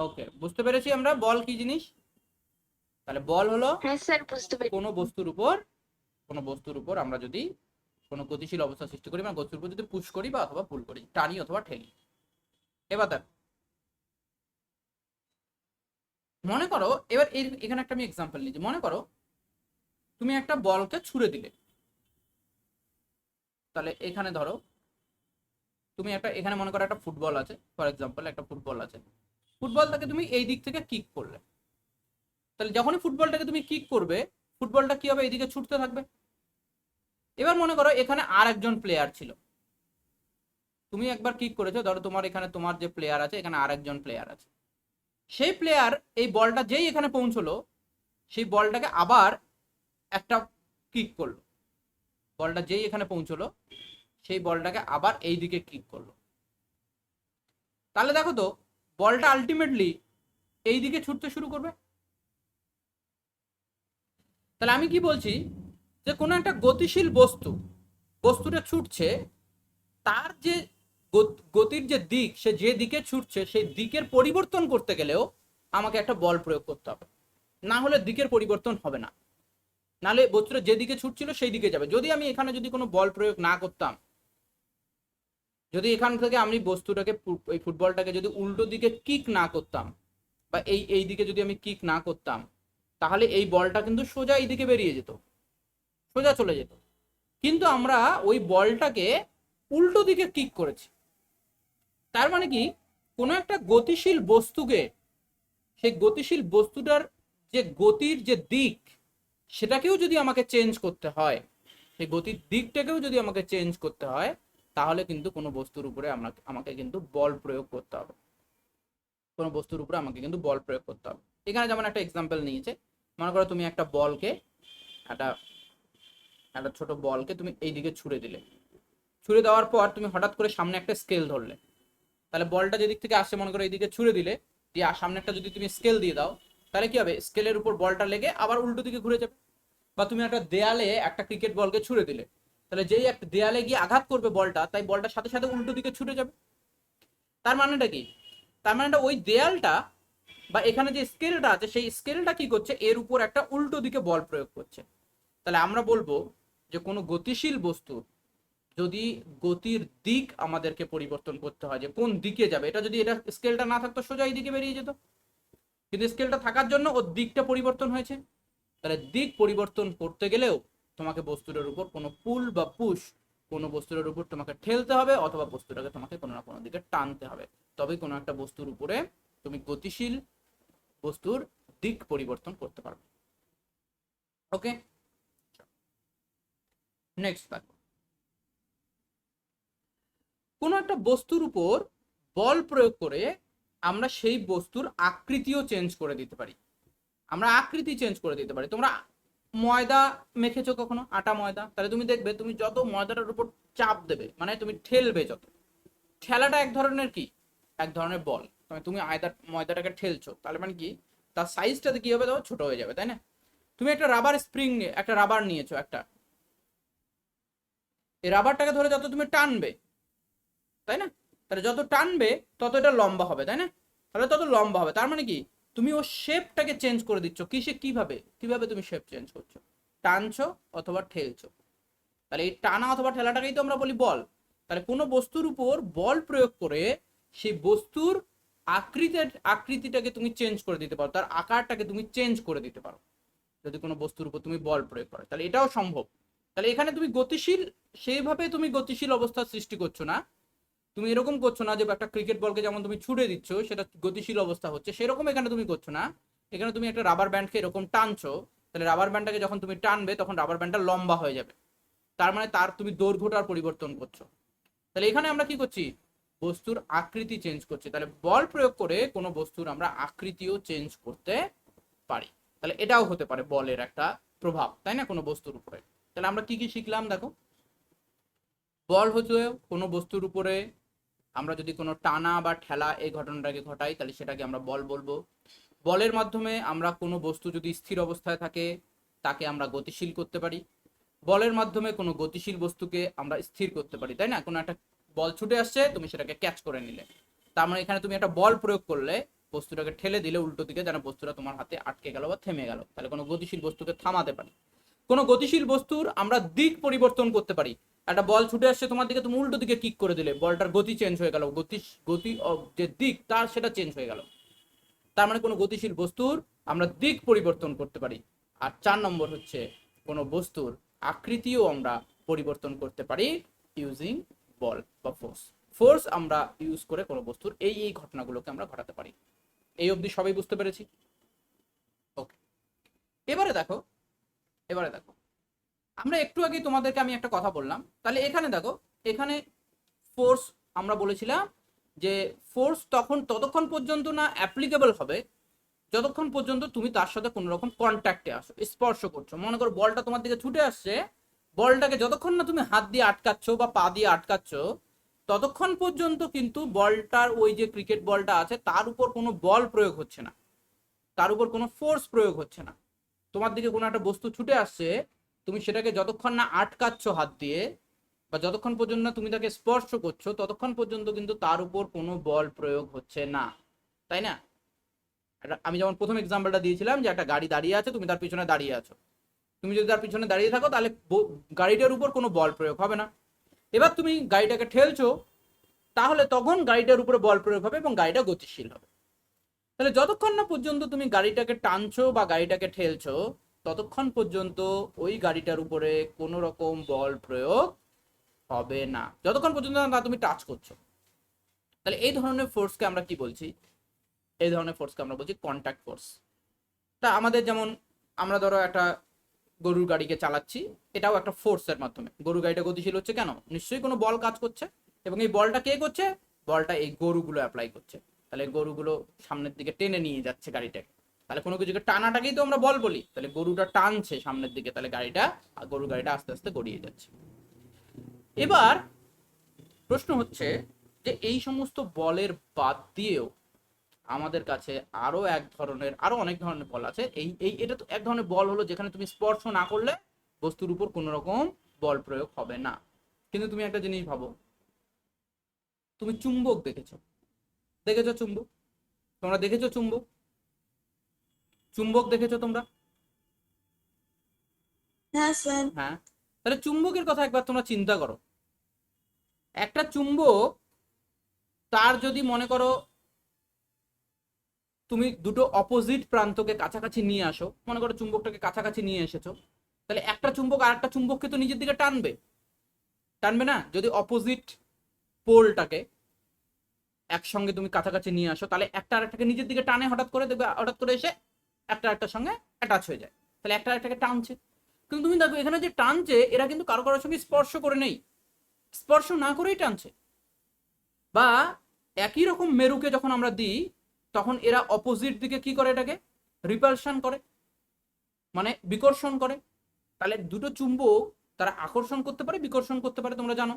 ওকে, বুঝতে পেরেছি আমরা বল কি জিনিস। তাহলে বল হলো হ্যাঁ স্যার বুঝতে পেরেছি। কোনো বস্তুর উপর আমরা যদি কোনো গতিশীল অবস্থা সৃষ্টি করি, মানে বস্তুর উপর যদি পুশ করি বা অথবা পুল করি, টানি অথবা ঠেলি। এবার দেখো, মনে করো এবার এখানে একটা আমি এক্সাম্পল নিচ্ছি। মনে করো তুমি একটা বলকে ছুঁড়ে দিলে, তাহলে এখানে ধরো তুমি এখানে মনে করো একটা ফুটবল আছে, ফর এক্সাম্পল একটা ফুটবল আছে, ফুটবলটাকে তুমি এই দিক থেকে কিক করলে, তাহলে যখনই ফুটবলটাকে তুমি কিক করবে, ফুটবলটা কি হবে, এইদিকে ছুটতে থাকবে। এবার মনে করো এখানে আর একজন প্লেয়ার ছিল, তুমি একবার কিক করেছো, ধরো তোমার এখানে তোমার যে প্লেয়ার আছে, এখানে আর একজন প্লেয়ার আছে, সেই প্লেয়ার এই বলটা যেই এখানে পৌঁছলো, সেই বলটাকে আবার একটা কিক করলো, বলটা যেই এখানে পৌঁছলো সেই বলটাকে আবার এই দিকে কিক করলো। তাহলে দেখো তো বলটা আলটিমেটলি এই দিকে ছুটতে শুরু করবে। তাহলে আমি কি বলছি, যে কোনো একটা গতিশীল বস্তুটা ছুটছে, তার যে গতির যে দিক, সে যে দিকে ছুটছে সেই দিকের পরিবর্তন করতে গেলেও আমাকে একটা বল প্রয়োগ করতে হবে, না হলে দিকের পরিবর্তন হবে না। নাহলে বস্তুটা যেদিকে ছুটছিল সেই দিকে যাবে। যদি আমি এখানে যদি কোনো বল প্রয়োগ না করতাম, যদি এখান থেকে আমি বস্তুটাকে, এই ফুটবলটাকে যদি উল্টো দিকে কিক না করতাম, বা এই দিকে যদি আমি কিক না করতাম, তাহলে এই বলটা কিন্তু সোজা এই দিকে বেরিয়ে যেত, সোজা চলে যেত। কিন্তু আমরা ওই বলটাকে উল্টো দিকে কিক করেছি। তার মানে কি, কোনো একটা গতিশীল বস্তুকে, সেই গতিশীল বস্তুটার যে গতির যে দিক, সেটাকেও যদি আমাকে চেঞ্জ করতে হয়, সেই গতির দিকটাকেও যদি আমাকে চেঞ্জ করতে হয়, তাহলে কিন্তু কোনো বস্তুর উপরে আমাকে কিন্তু বল প্রয়োগ করতে হবে, কোনো বস্তুর উপরে আমাকে কিন্তু বল প্রয়োগ করতে হবে। এখানে যেমন একটা এক্সাম্পল নিয়েছে, মনে করো তুমি একটা বলকে, একটা একটা ছোট বলকে তুমি এইদিকে ছুঁড়ে দিলে, ছুঁড়ে দেওয়ার পর তুমি হঠাৎ করে সামনে একটা স্কেল ধরলে, তাহলে বলটা যেদিক থেকে আসছে মনে করো এইদিকে ছুঁড়ে দিলে, দিয়ে সামনে একটা যদি তুমি স্কেল দিয়ে দাও, তাহলে কি হবে, স্কেলের উপর বলটা লেগে আবার উল্টো দিকে ঘুরে যাবে। বা তুমি একটা দেয়ালে একটা ক্রিকেট বলকে ছুঁড়ে দিলে, তাহলে যেই একটা দেয়ালে গিয়ে আঘাত করবে বলটা, তাই বলটার সাথে সাথে উল্টো দিকে ছুটে যাবে। তার মানেটা কি, তার মানেটা ওই দেয়ালটা বা এখানে যে স্কেলটা আছে, সেই স্কেলটা কি করছে, এর উপর একটা উল্টো দিকে বল প্রয়োগ করছে। তাহলে আমরা বলবো যে কোনো গতিশীল বস্তু যদি গতির দিক আমাদেরকে পরিবর্তন করতে হয় যে কোন দিকে যাবে, এটা যদি এটা স্কেলটা না থাকতো সোজা এই দিকে বেরিয়ে যেত, কিন্তু স্কেলটা থাকার জন্য ওর দিকটা পরিবর্তন হয়েছে। তাহলে দিক পরিবর্তন করতে গেলেও তোমাকে বস্তুটার উপর কোনো পুল বা পুশ, কোনো বস্তুটার উপর তোমাকে ঠেলতে হবে, অথবা বস্তুটাকে তোমাকে কোনো না কোনো দিকে টানতে হবে, তবেই কোনো একটা বস্তুর উপরে তুমি গতিশীল বস্তুর দিক পরিবর্তন করতে পারবে। ওকে, নেক্সট দেখো, কোনো একটা বস্তুর উপর বল প্রয়োগ করে আমরা সেই বস্তুর আকৃতিও চেঞ্জ করে দিতে পারি। আমরা আকৃতি চেঞ্জ করে দিতে পারি। তোমরা ময়দা মেখেছো কখনো, আটা ময়দা, তাহলে তুমি দেখবে তুমি যত ময়দাটার উপর চাপ দেবে, মানে তুমি ঠেলবে যত, ঠেলাটা এক ধরনের কি, এক ধরনের বল। তুমি ময়দাটাকে ঠেলছো, তাহলে মানে কি, তার সাইজটাতে কি হবে, ছোট হয়ে যাবে, তাই না? তুমি একটা রাবার স্প্রিং, একটা রাবার নিয়েছো একটা, এই রাবারটাকে ধরে যত তুমি টানবে, তাই না, তাহলে যত টানবে তত এটা লম্বা হবে, তাই না? তাহলে তত লম্বা হবে, তার মানে কি, তুমি ওর শেপটাকে চেঞ্জ করে দিচ্ছ। কিভাবে কিভাবে তুমি শেপ চেঞ্জ করছো? টানছো অথবা ঠেলছো। তাহলে এই টানা অথবা ঠেলাটাকেই তো আমরা বলি বল। তাহলে কোনো বস্তুর উপর বল প্রয়োগ করে সেই বস্তুর আকৃতিটাকে তুমি চেঞ্জ করে দিতে পারো, তার আকারটাকে তুমি চেঞ্জ করে দিতে পারো যদি কোনো বস্তুর উপর তুমি বল প্রয়োগ করো, তাহলে এটাও সম্ভব। তাহলে এখানে তুমি গতিশীল, সেইভাবে তুমি গতিশীল অবস্থার সৃষ্টি করছো না। তুমি এরকম করছো না যে একটা ক্রিকেট বলকে যেমন তুমি ছুড়ে দিচ্ছ সেটা গতিশীল অবস্থা হচ্ছে, সেরকম এখানে তুমি করছো না। এখানে তুমি একটা রাবার ব্যান্ডকে এরকম টানছো, তাহলে রাবার ব্যান্ডটাকে যখন তুমি টানবে তখন রাবার ব্যান্ডটা লম্বা হয়ে যাবে, তার মানে তার তুমি দৈর্ঘ্যটার পরিবর্তন করছো। তাহলে এখানে আমরা কি করছি, বস্তুর আকৃতি চেঞ্জ করছি। তাহলে বল প্রয়োগ করে কোনো বস্তুর আমরা আকৃতিও চেঞ্জ করতে পারি। তাহলে এটাও হতে পারে বলের একটা প্রভাব, তাই না, কোনো বস্তুর উপরে। তাহলে আমরা কি কি শিখলাম দেখো, বল হচ্ছে কোনো বস্তুর উপরে আমরা যদি কোনো টানা বা ঠেলা এই ঘটনাটাকে ঘটাই তাহলে সেটাকে আমরা বল বলবো। বলের মাধ্যমে আমরা কোনো বস্তু যদি স্থির অবস্থায় থাকে তাকে আমরা গতিশীল করতে পারি। বলের মাধ্যমে কোনো গতিশীল বস্তুকে আমরা স্থির করতে পারি, তাই না? কোনো একটা বল ছুটে আসছে, তুমি সেটাকে ক্যাচ করে নিলে, তার মানে এখানে তুমি একটা বল প্রয়োগ করলে বস্তুটাকে ঠেলে দিলে উল্টো দিকে, যেন বস্তুটা তোমার হাতে আটকে গেল বা থেমে গেল, তাহলে কোনো গতিশীল বস্তুকে থামাতে পারি। কোনো গতিশীল বস্তুর আমরা দিক পরিবর্তন করতে পারি। একটা বল ছুটে আসছে তোমার দিকে, তুমি উল্টো দিকে কিক করে দিলে, বলটার গতি চেঞ্জ হয়ে গেল, গতি যে দিক তার সেটা চেঞ্জ হয়ে গেল, তার মানে কোনো গতিশীল বস্তুর আমরা দিক পরিবর্তন করতে পারি। আর 4 নম্বর হচ্ছে কোনো বস্তুর আকৃতিও আমরা পরিবর্তন করতে পারি ইউজিং বল বা ফোর্স। ফোর্স আমরা ইউজ করে কোনো বস্তুর এই ঘটনাগুলোকে আমরা ঘটাতে পারি। এই অবধি সবাই বুঝতে পেরেছি? ওকে, এবারে দেখো, এবারে দেখো, আমরা একটু আগে তোমাদেরকে আমি একটা কথা বললাম, তাহলে এখানে দেখো, এখানে ফোর্স আমরা বলেছিলাম যে ফোর্স ততক্ষণ পর্যন্ত না অ্যাপ্লিকেবল হবে যতক্ষণ পর্যন্ত তুমি তার সাথে কোনো রকম কন্ট্যাক্টে আসো, স্পর্শ করছো। মনে করো বলটা তোমার দিকে ছুটে আসছে, বলটাকে যতক্ষণ না তুমি হাত দিয়ে আটকাচ্ছ বা পা দিয়ে আটকাচ্ছ ততক্ষণ পর্যন্ত কিন্তু বলটার ওই যে ক্রিকেট বলটা আছে তার উপর কোনো বল প্রয়োগ হচ্ছে না, তার উপর কোনো ফোর্স প্রয়োগ হচ্ছে না। তোমার দিকে কোনো একটা বস্তু ছুটে আসছে, তুমি সেটাকে যতক্ষণ না আটকাচ্ছ হাত দিয়ে বা যতক্ষণ পর্যন্ত না তুমি তাকে স্পর্শ করছো ততক্ষণ পর্যন্ত কিন্তু তার উপর কোনো বল প্রয়োগ হচ্ছে না, তাই না? আমি যেমন প্রথম এক্সাম্পলটা দিয়েছিলাম যে একটা গাড়ি দাঁড়িয়ে আছে, তুমি তার পিছনে দাঁড়িয়ে আছো, তুমি যদি তার পিছনে দাঁড়িয়ে থাকো তাহলে গাড়িটার উপর কোনো বল প্রয়োগ হবে না। এবার তুমি গাড়িটাকে ঠেলছো, তাহলে তখন গাড়িটার উপরে বল প্রয়োগ হবে এবং গাড়িটা গতিশীল হবে। তাহলে যতক্ষণ না পর্যন্ত তুমি গাড়িটাকে টানছো বা গাড়িটাকে ঠেলছো ততক্ষণ পর্যন্ত ওই গাড়িটার উপরে কোনো রকম বল প্রয়োগ হবে না, যতক্ষণ পর্যন্ত না তুমি টাচ করছো। তাহলে এই ধরনের ফোর্সকে আমরা কি বলছি, এই ধরনের ফোর্সকে আমরা বলছি কন্ট্যাক্ট ফোর্স। তা আমাদের যেমন, আমরা ধরো একটা গরুর গাড়িকে চালাচ্ছি, এটাও একটা ফোর্সের মাধ্যমে। গরুর গাড়িটা গতিশীল হচ্ছে কেন, নিশ্চয়ই কোনো বল কাজ করছে, এবং এই বলটা কে করছে, বলটা এই গরুগুলো অ্যাপ্লাই করছে। তাহলে গরুগুলো সামনের দিকে টেনে নিয়ে যাচ্ছে গাড়িটাকে, তাহলে কোনো কিছুকে টানাটাকেই তো আমরা বল বলি। তাহলে গরুটা টানছে সামনের দিকে, তাহলে গরুর গাড়িটা আস্তে আস্তে গড়িয়ে যাচ্ছে। এবার প্রশ্ন হচ্ছে যে এই সমস্ত বলের বাদ দিয়েও আমাদের কাছে আরো অনেক ধরনের বল আছে। এটা তো এক ধরনের বল হলো যেখানে তুমি স্পর্শ না করলে বস্তুর উপর কোনো রকম বল প্রয়োগ হবে না। কিন্তু তুমি একটা জিনিস ভাবো, তুমি চুম্বক দেখেছো, দেখেছো চুম্বক, তোমরা দেখেছো চুম্বক, চুম্বক দেখেছো তোমরা? হ্যাঁ স্যার। হ্যাঁ, তাহলে চুম্বকের কথা একবার তোমরা চিন্তা করো। একটা চুম্বক, তার যদি মনে করো তুমি দুটো অপোজিট প্রান্তকে কাছাকাছি নিয়ে আসো, মনে করো চুম্বকটাকে কাছাকাছি নিয়ে এসেছো, তাহলে একটা চুম্বক আর একটা চুম্বককে তো নিজের দিকে টানবে, টানবে না? যদি অপোজিট পোলটাকে একসঙ্গে তুমি কাছাকাছি নিয়ে আসো, তাহলে একটা আরেকটাকে নিজের দিকে টানে, হঠাৎ করে দেখবে হঠাৎ করে এসে একটা আরেকটার সঙ্গে অ্যাটাচ হয়ে যায়, তাহলে একটা আরেকটাকে টানছে। কিন্তু তুমি দেখো এখানে যে টানছে, এরা কিন্তু কারো কারোর সঙ্গে স্পর্শ করে নেই, স্পর্শ না করেই টানছে। বা একই রকম মেরুকে যখন আমরা দিই, তখন এরা অপোজিট দিকে কি করে, এটাকে রিপালশন করে, মানে বিকর্ষণ করে। তাহলে দুটো চুম্বক তারা আকর্ষণ করতে পারে, বিকর্ষণ করতে পারে, তোমরা জানো।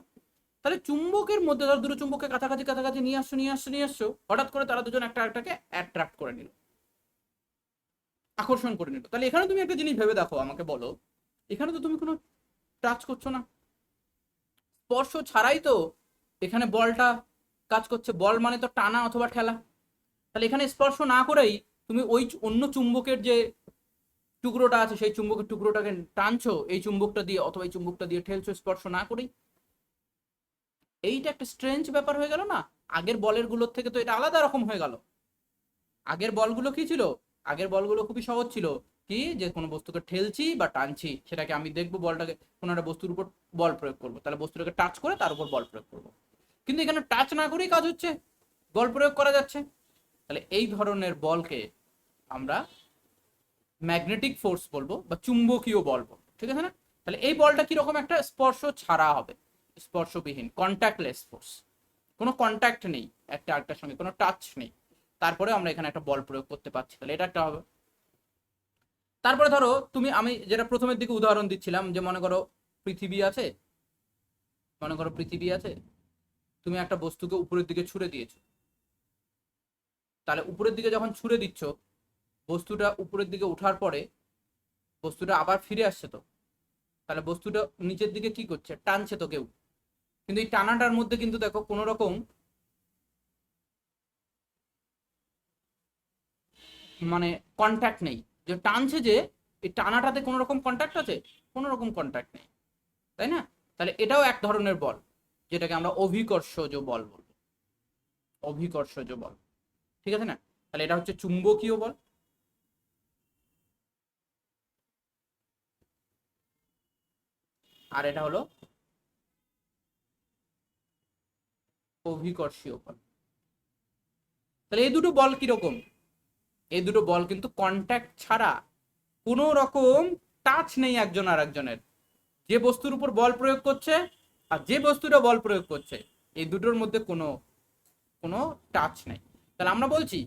তাহলে চুম্বকের মধ্যে ধর দুটো চুম্বককে কাছাকাছি কাছাকাছি নিয়ে আসছো, হঠাৎ করে তারা দুজন একটা আরেকটাকে অ্যাট্রাক্ট করে নিল, আকর্ষণ করে নিল। তাহলে এখানে তুমি একটা জিনিস ভেবে দেখো, আমাকে বলো, এখানে তো তুমি কোনো টাচ করছো না, স্পর্শ ছাড়াই তো এখানে বলটা কাজ করছে। বল মানে তো টানা অথবা ঠেলা। তাহলে এখানে স্পর্শ না করেই তুমি ওই অন্য চুম্বকের যে টুকরোটা আছে, সেই চুম্বকের টুকরোটাকে টানছো এই চুম্বকটা দিয়ে, অথবা এই চুম্বকটা দিয়ে ঠেলছো, স্পর্শ না করেই। এইটা একটা স্ট্রেঞ্জ ব্যাপার হয়ে গেল না? আগের বলের গুলোর থেকে তো এটা আলাদা রকম হয়ে গেল। আগের বলগুলো কি ছিল? আগের বলগুলো খুবই সহজ ছিল, কি যে কোনো বস্তুকে ঠেলছি বা টানছি, সেটাকে আমি দেখবো, বলটাকে কোনো একটা বস্তুর উপর বল প্রয়োগ করবো, তাহলে বস্তুটাকে টাচ করে তার উপর বল প্রয়োগ করবো। কিন্তু এখানে টাচ না করেই কাজ হচ্ছে, বল প্রয়োগ করা যাচ্ছে। তাহলে এই ধরনের বলকে আমরা ম্যাগনেটিক ফোর্স বলবো বা চুম্বকীয় বল বলবো, ঠিক আছে না? তাহলে এই বলটা কিরকম, একটা স্পর্শ ছাড়া হবে, স্পর্শবিহীন, কন্ট্যাক্টলেস ফোর্স, কোনো কন্ট্যাক্ট নেই একটা আরেকটার সঙ্গে, কোনো টাচ নেই, তারপরে আমরা এখানে একটা বল প্রয়োগ করতে পারছি, তাহলে এটা একটা হবে। তারপরে ধরো তুমি, আমি যেটা প্রথমের দিকে উদাহরণ দিচ্ছিলাম, যে মনে করো পৃথিবী আছে, মনে করো পৃথিবী আছে, তুমি একটা বস্তুকে উপরের দিকে ছুড়ে দিয়েছো, তাহলে উপরের দিকে যখন ছুড়ে দিচ্ছ, বস্তুটা উপরের দিকে ওঠার পরে বস্তুটা আবার ফিরে আসছে তো, তাহলে বস্তুটা নিচের দিকে কি করছে, টানছে তো কেউ। কিন্তু এই টানাটার মধ্যে কিন্তু দেখো কোনো রকম মানে কন্ট্যাক্ট নেই, যে টানছে, যে এই টানাটাতে কোনো রকম কন্ট্যাক্ট আছে, কোনো রকম কন্ট্যাক্ট নেই, তাই না? তাহলে এটাও এক ধরনের বল, যেটাকে আমরা অভিকর্ষজ বল বলবো, অভিকর্ষজ বল, ঠিক আছে না? তাহলে এটা হচ্ছে চুম্বকীয় বল। আর এটা হলো অভিকর্ষীয় বল। তাহলে এই দুটো বল কিরকম? এই দুটো বল কিন্তু কন্ট্যাক্ট ছাড়া, কোনো রকম টাচ নেই একজন আর একজনের, যে বস্তুর উপর বল প্রয়োগ করছে আর যে বস্তুটা বল প্রয়োগ করছে, এই দুটোর মধ্যে কোনো কোনো টাচ নেই। তাহলে আমরা বলছি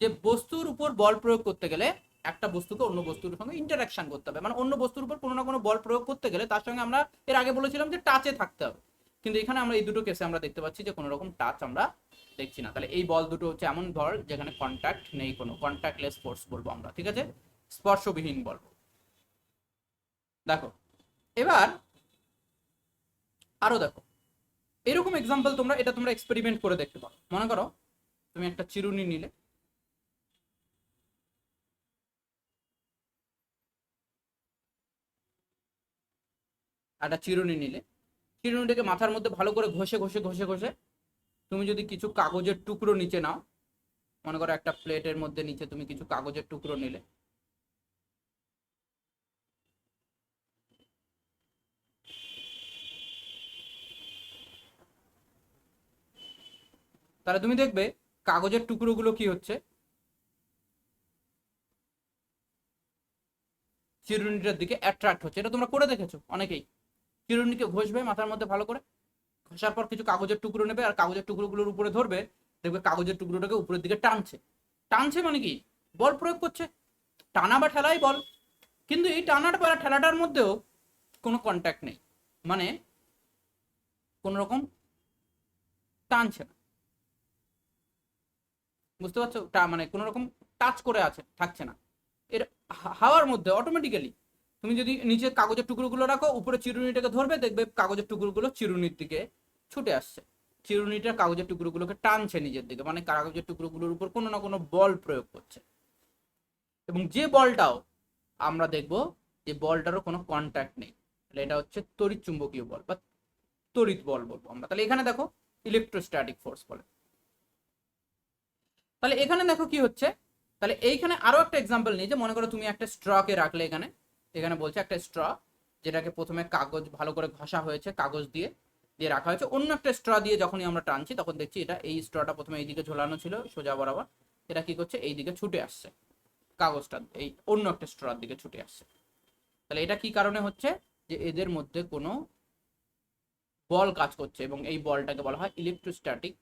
যে বস্তুর উপর বল প্রয়োগ করতে গেলে একটা বস্তুকে অন্য বস্তুর সঙ্গে ইন্টারাকশন করতে হবে, মানে অন্য বস্তুর উপর কোনো না কোনো বল প্রয়োগ করতে গেলে তার সঙ্গে আমরা এর আগে বলেছিলাম যে টাচে থাকতে হবে। কিন্তু এখানে আমরা এই দুটো কেসে আমরা দেখতে পাচ্ছি যে কোনো রকম টাচ আমরা দেখছি না। তাহলে এই বল দুটো হচ্ছে এমন বল যেখানে কন্ট্যাক্ট নেই, কোনো কন্ট্যাক্টলেস ফোর্স বলবো আমরা, ঠিক আছে, স্পর্শবিহীন বল। দেখো এবার আরো দেখো, এরকম এক্সাম্পল তোমরা, এটা তোমরা এক্সপেরিমেন্ট করে দেখতে পারো। মনে করো তুমি একটা চিরুনি নিলে, একটা চিরুনি নিলে, চিরুনিটাকে মাথার মধ্যে ভালো করে ঘষে ঘষে ঘষে ঘষে তুমি যদি কিছু কাগজের টুকরো নিচে নাও, মনে করো একটা প্লেটের মধ্যে নিচে তুমি কিছু কাগজের টুকরো নিলে, তাহলে তুমি দেখবে কাগজের টুকরোগুলো কি হচ্ছে, চিরুনিটার দিকে অ্যাট্রাক্ট হচ্ছে। এটা তোমরা করে দেখেছো অনেকেই, চিরুনিকে ঘষবে মাথার মধ্যে ভালো করে, ঘষার পর কিছু কাগজের টুকরো নেবে আর কাগজের টুকরোগুলোর উপরে ধরবে, দেখবে কাগজের টুকরোটাকে উপরের দিকে টানছে। টানছে মানে কি, বল প্রয়োগ করছে, টানা বা ঠেলাই বল। কিন্তু এই টানার বা ঠেলাটার মধ্যেও কোনো কন্ট্যাক্ট নেই, মানে কোন রকম টানছে না, বুঝতে পারছো? মানে কোন রকম টাচ করে আছে, থাকছে না। এর হাওয়ার মধ্যে অটোমেটিক্যালি তুমি যদি নিচে কাগজের টুকরোগুলো রাখো, উপরে চিরুনিটাকে ধরবে, দেখবে কাগজের টুকরোগুলো চিরুনির দিকে ছুটে আসছে, চিরুনিটা কাগজের টুকরোগুলোকে টানছে নিজের দিকে, মানে কাগজের টুকরোগুলোর উপর কোনো না কোনো বল প্রয়োগ করছে। এবং যে বলটাও আমরা দেখব যে বলটারও কোনো কন্ট্যাক্ট নেই, এটা হচ্ছে তড়িৎ চুম্বকীয় বল বা তড়িৎ বল বলবো আমরা। তাহলে এখানে দেখো ইলেকট্রোস্ট্যাটিক ফোর্স বলে। তাহলে এখানে দেখো কি হচ্ছে, তাহলে এইখানে আরো একটা এক্সাম্পল নিই, যে মনে করো তুমি একটা স্ট্রকে রাখলে, এখানে এখানে বলছে একটা স্ট্র যেটাকে প্রথমে কাগজ ভালো করে ঘষা হয়েছে, কাগজ দিয়ে দিয়ে রাখা হয়েছে, অন্য একটা স্ট্র দিয়ে যখনই আমরা টানছি তখন দেখছি এটা এই স্ট্রটা প্রথমে এইদিকে ঝোলানো ছিল সোজা বরাবর, এটা কি করছে এইদিকে ছুটে আসছে, কাগজটা এই অন্য একটা স্ট্রর দিকে ছুটে আসছে। তাহলে এটা কি কারণে হচ্ছে, যে এদের মধ্যে কোনো বল কাজ করছে এবং এই বলটাকে বলা হয় ইলেকট্রোস্ট্যাটিক।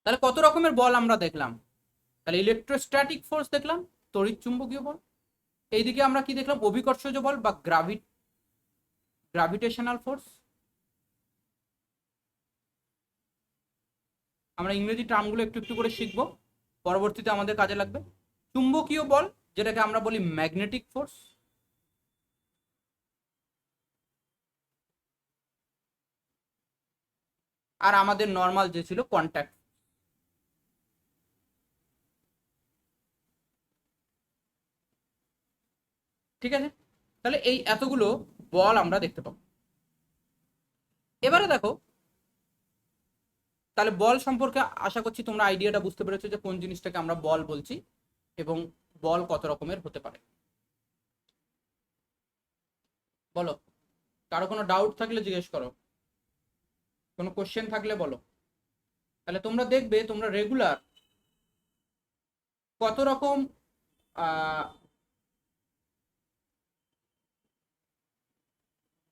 তাহলে কত রকমের বল আমরা দেখলাম, তাহলে ইলেকট্রোস্ট্যাটিক ফোর্স দেখলাম, তড়িৎ চুম্বকীয় বল, এইদিকে আমরা কি দেখলাম, অভিকর্ষজ বল বা গ্রাভিটেশনাল ফোর্স। আমরা ইংরেজি টার্মগুলো একটু একটু করে শিখবো, পরবর্তীতে আমাদের কাজে লাগবে। চুম্বকীয় বল যেটাকে আমরা বলি ম্যাগনেটিক ফোর্স, আর আমাদের নর্মাল যে ছিল কন্ট্যাক্ট। ঠিক আছে, তাহলে এই এতগুলো বল আমরা দেখতে পাবো। এবারে দেখো, তাহলে বল সম্পর্কে আশা করছি তোমরা আইডিয়াটা বুঝতে পেরেছো, যে কোন জিনিসটাকে আমরা বল বলছি এবং বল কত রকমের হতে পারে। বলো, কারো কোনো ডাউট থাকলে জিজ্ঞেস করো, কোনো কোশ্চেন থাকলে বলো। তাহলে তোমরা দেখবে তোমরা রেগুলার কত রকম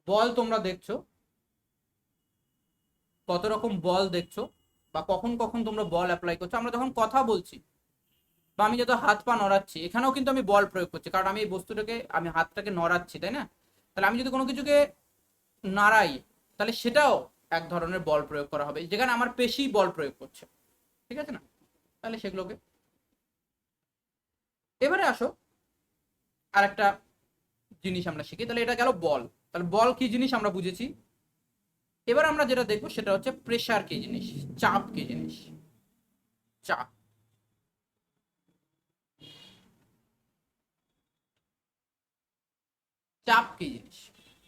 বল তোমরা দেখছো, কত রকম বল দেখছো, বা কখন কখন তোমরা বল অ্যাপ্লাই করছো। আমরা যখন কথা বলছি বা আমি যত হাত পা নড়াচ্ছি, এখানেও কিন্তু আমি বল প্রয়োগ করছি, কারণ আমি এই বস্তুটাকে, আমি হাতটাকে নড়াচ্ছি, তাই না? তাহলে আমি যদি কোনো কিছুকে নাড়াই, তাহলে সেটাও এক ধরনের বল প্রয়োগ করা হবে, যেখানে আমার পেশি বল প্রয়োগ করছে। ঠিক আছে না? তাহলে সেগুলোকে, এবারে আসো আর একটা জিনিস আমরা শিখি। তাহলে এটা গেল বল, তাহলে বল কি জিনিস আমরা বুঝেছি। এবার আমরা যেটা দেখবো সেটা হচ্ছে প্রেসার কি জিনিস, চাপ কি জিনিস। চাপ, চাপ কি জিনিস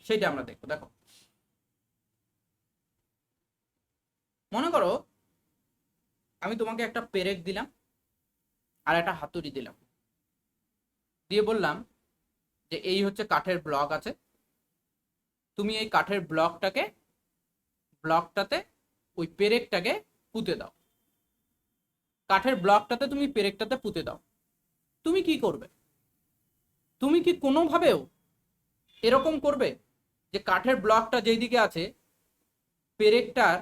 সেটা আমরা দেখবো। দেখো, মনে করো আমি তোমাকে একটা পেরেক দিলাম আর একটা হাতুড়ি দিলাম, দিয়ে বললাম যে এই হচ্ছে কাঠের ব্লক আছে, তুমি এই কাঠের ব্লকটাতে ওই পেরেকটাকে পুঁতে দাও, কাঠের ব্লকটাতে তুমি পেরেকটাতে পুঁতে দাও। তুমি কি করবে? তুমি কি কোনোভাবেও এরকম করবে যে কাঠের ব্লকটা যেই দিকে আছে, পেরেকটার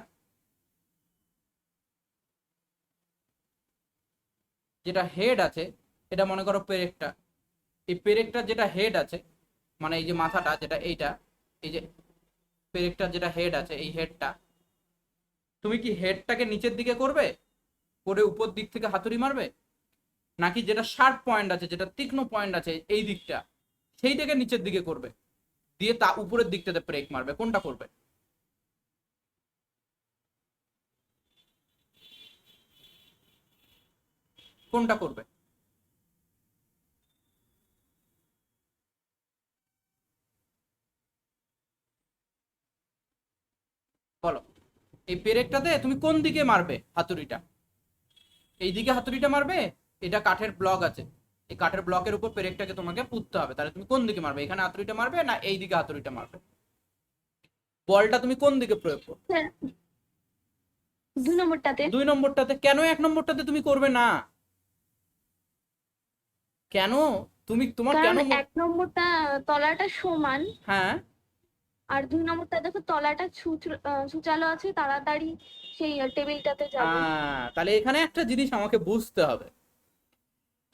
যেটা হেড আছে, এটা মনে করো পেরেকটা, এই পেরেকটার যেটা হেড আছে, মানে এই যে মাথাটা যেটা এইটা, এই যে পেরেকটার যেটা হেড আছে, এই হেডটা, তুমি কি হেডটাকে নিচের দিকে করবে, করে উপর দিক থেকে হাতুড়ি মারবে, নাকি যেটা শার্প পয়েন্ট আছে, যেটা তীক্ষ্ণ পয়েন্ট আছে এই দিকটা, সেইটাকে নিচের দিকে করবে, দিয়ে তা উপরের দিকটাতে ব্রেক মারবে? কোনটা করবে? কোনটা করবে? বলো, এই পেরেকটাতে তুমি কোন দিকে মারবে হাতুড়িটা? এই দিকে হাতুড়িটা মারবে, এটা কাঠের ব্লক আছে, এই কাঠের ব্লকের উপর পেরেকটাকে তোমাকে পুঁততে হবে, তাহলে তুমি কোন দিকে মারবে? এখানে হাতুড়িটা মারবে না এই দিকে হাতুড়িটা মারবে? বলটা তুমি কোন দিকে প্রয়োগ করবে? স্যার 2 নম্বরটাতে। 2 নম্বরটাতে। কেন 1 নম্বরটাতে তুমি করবে না? কেন? তুমি তোমার কেন? কারণ 1 নম্বরটা তলাটা সমান, হ্যাঁ, আর 2 নম্বরটা দেখো তলাটা ছুচালো আছে, তাড়াতাড়ি সেই টেবিলটাতে যাবে। তাহলে এখানে একটা জিনিস আমাকে বুঝতে হবে,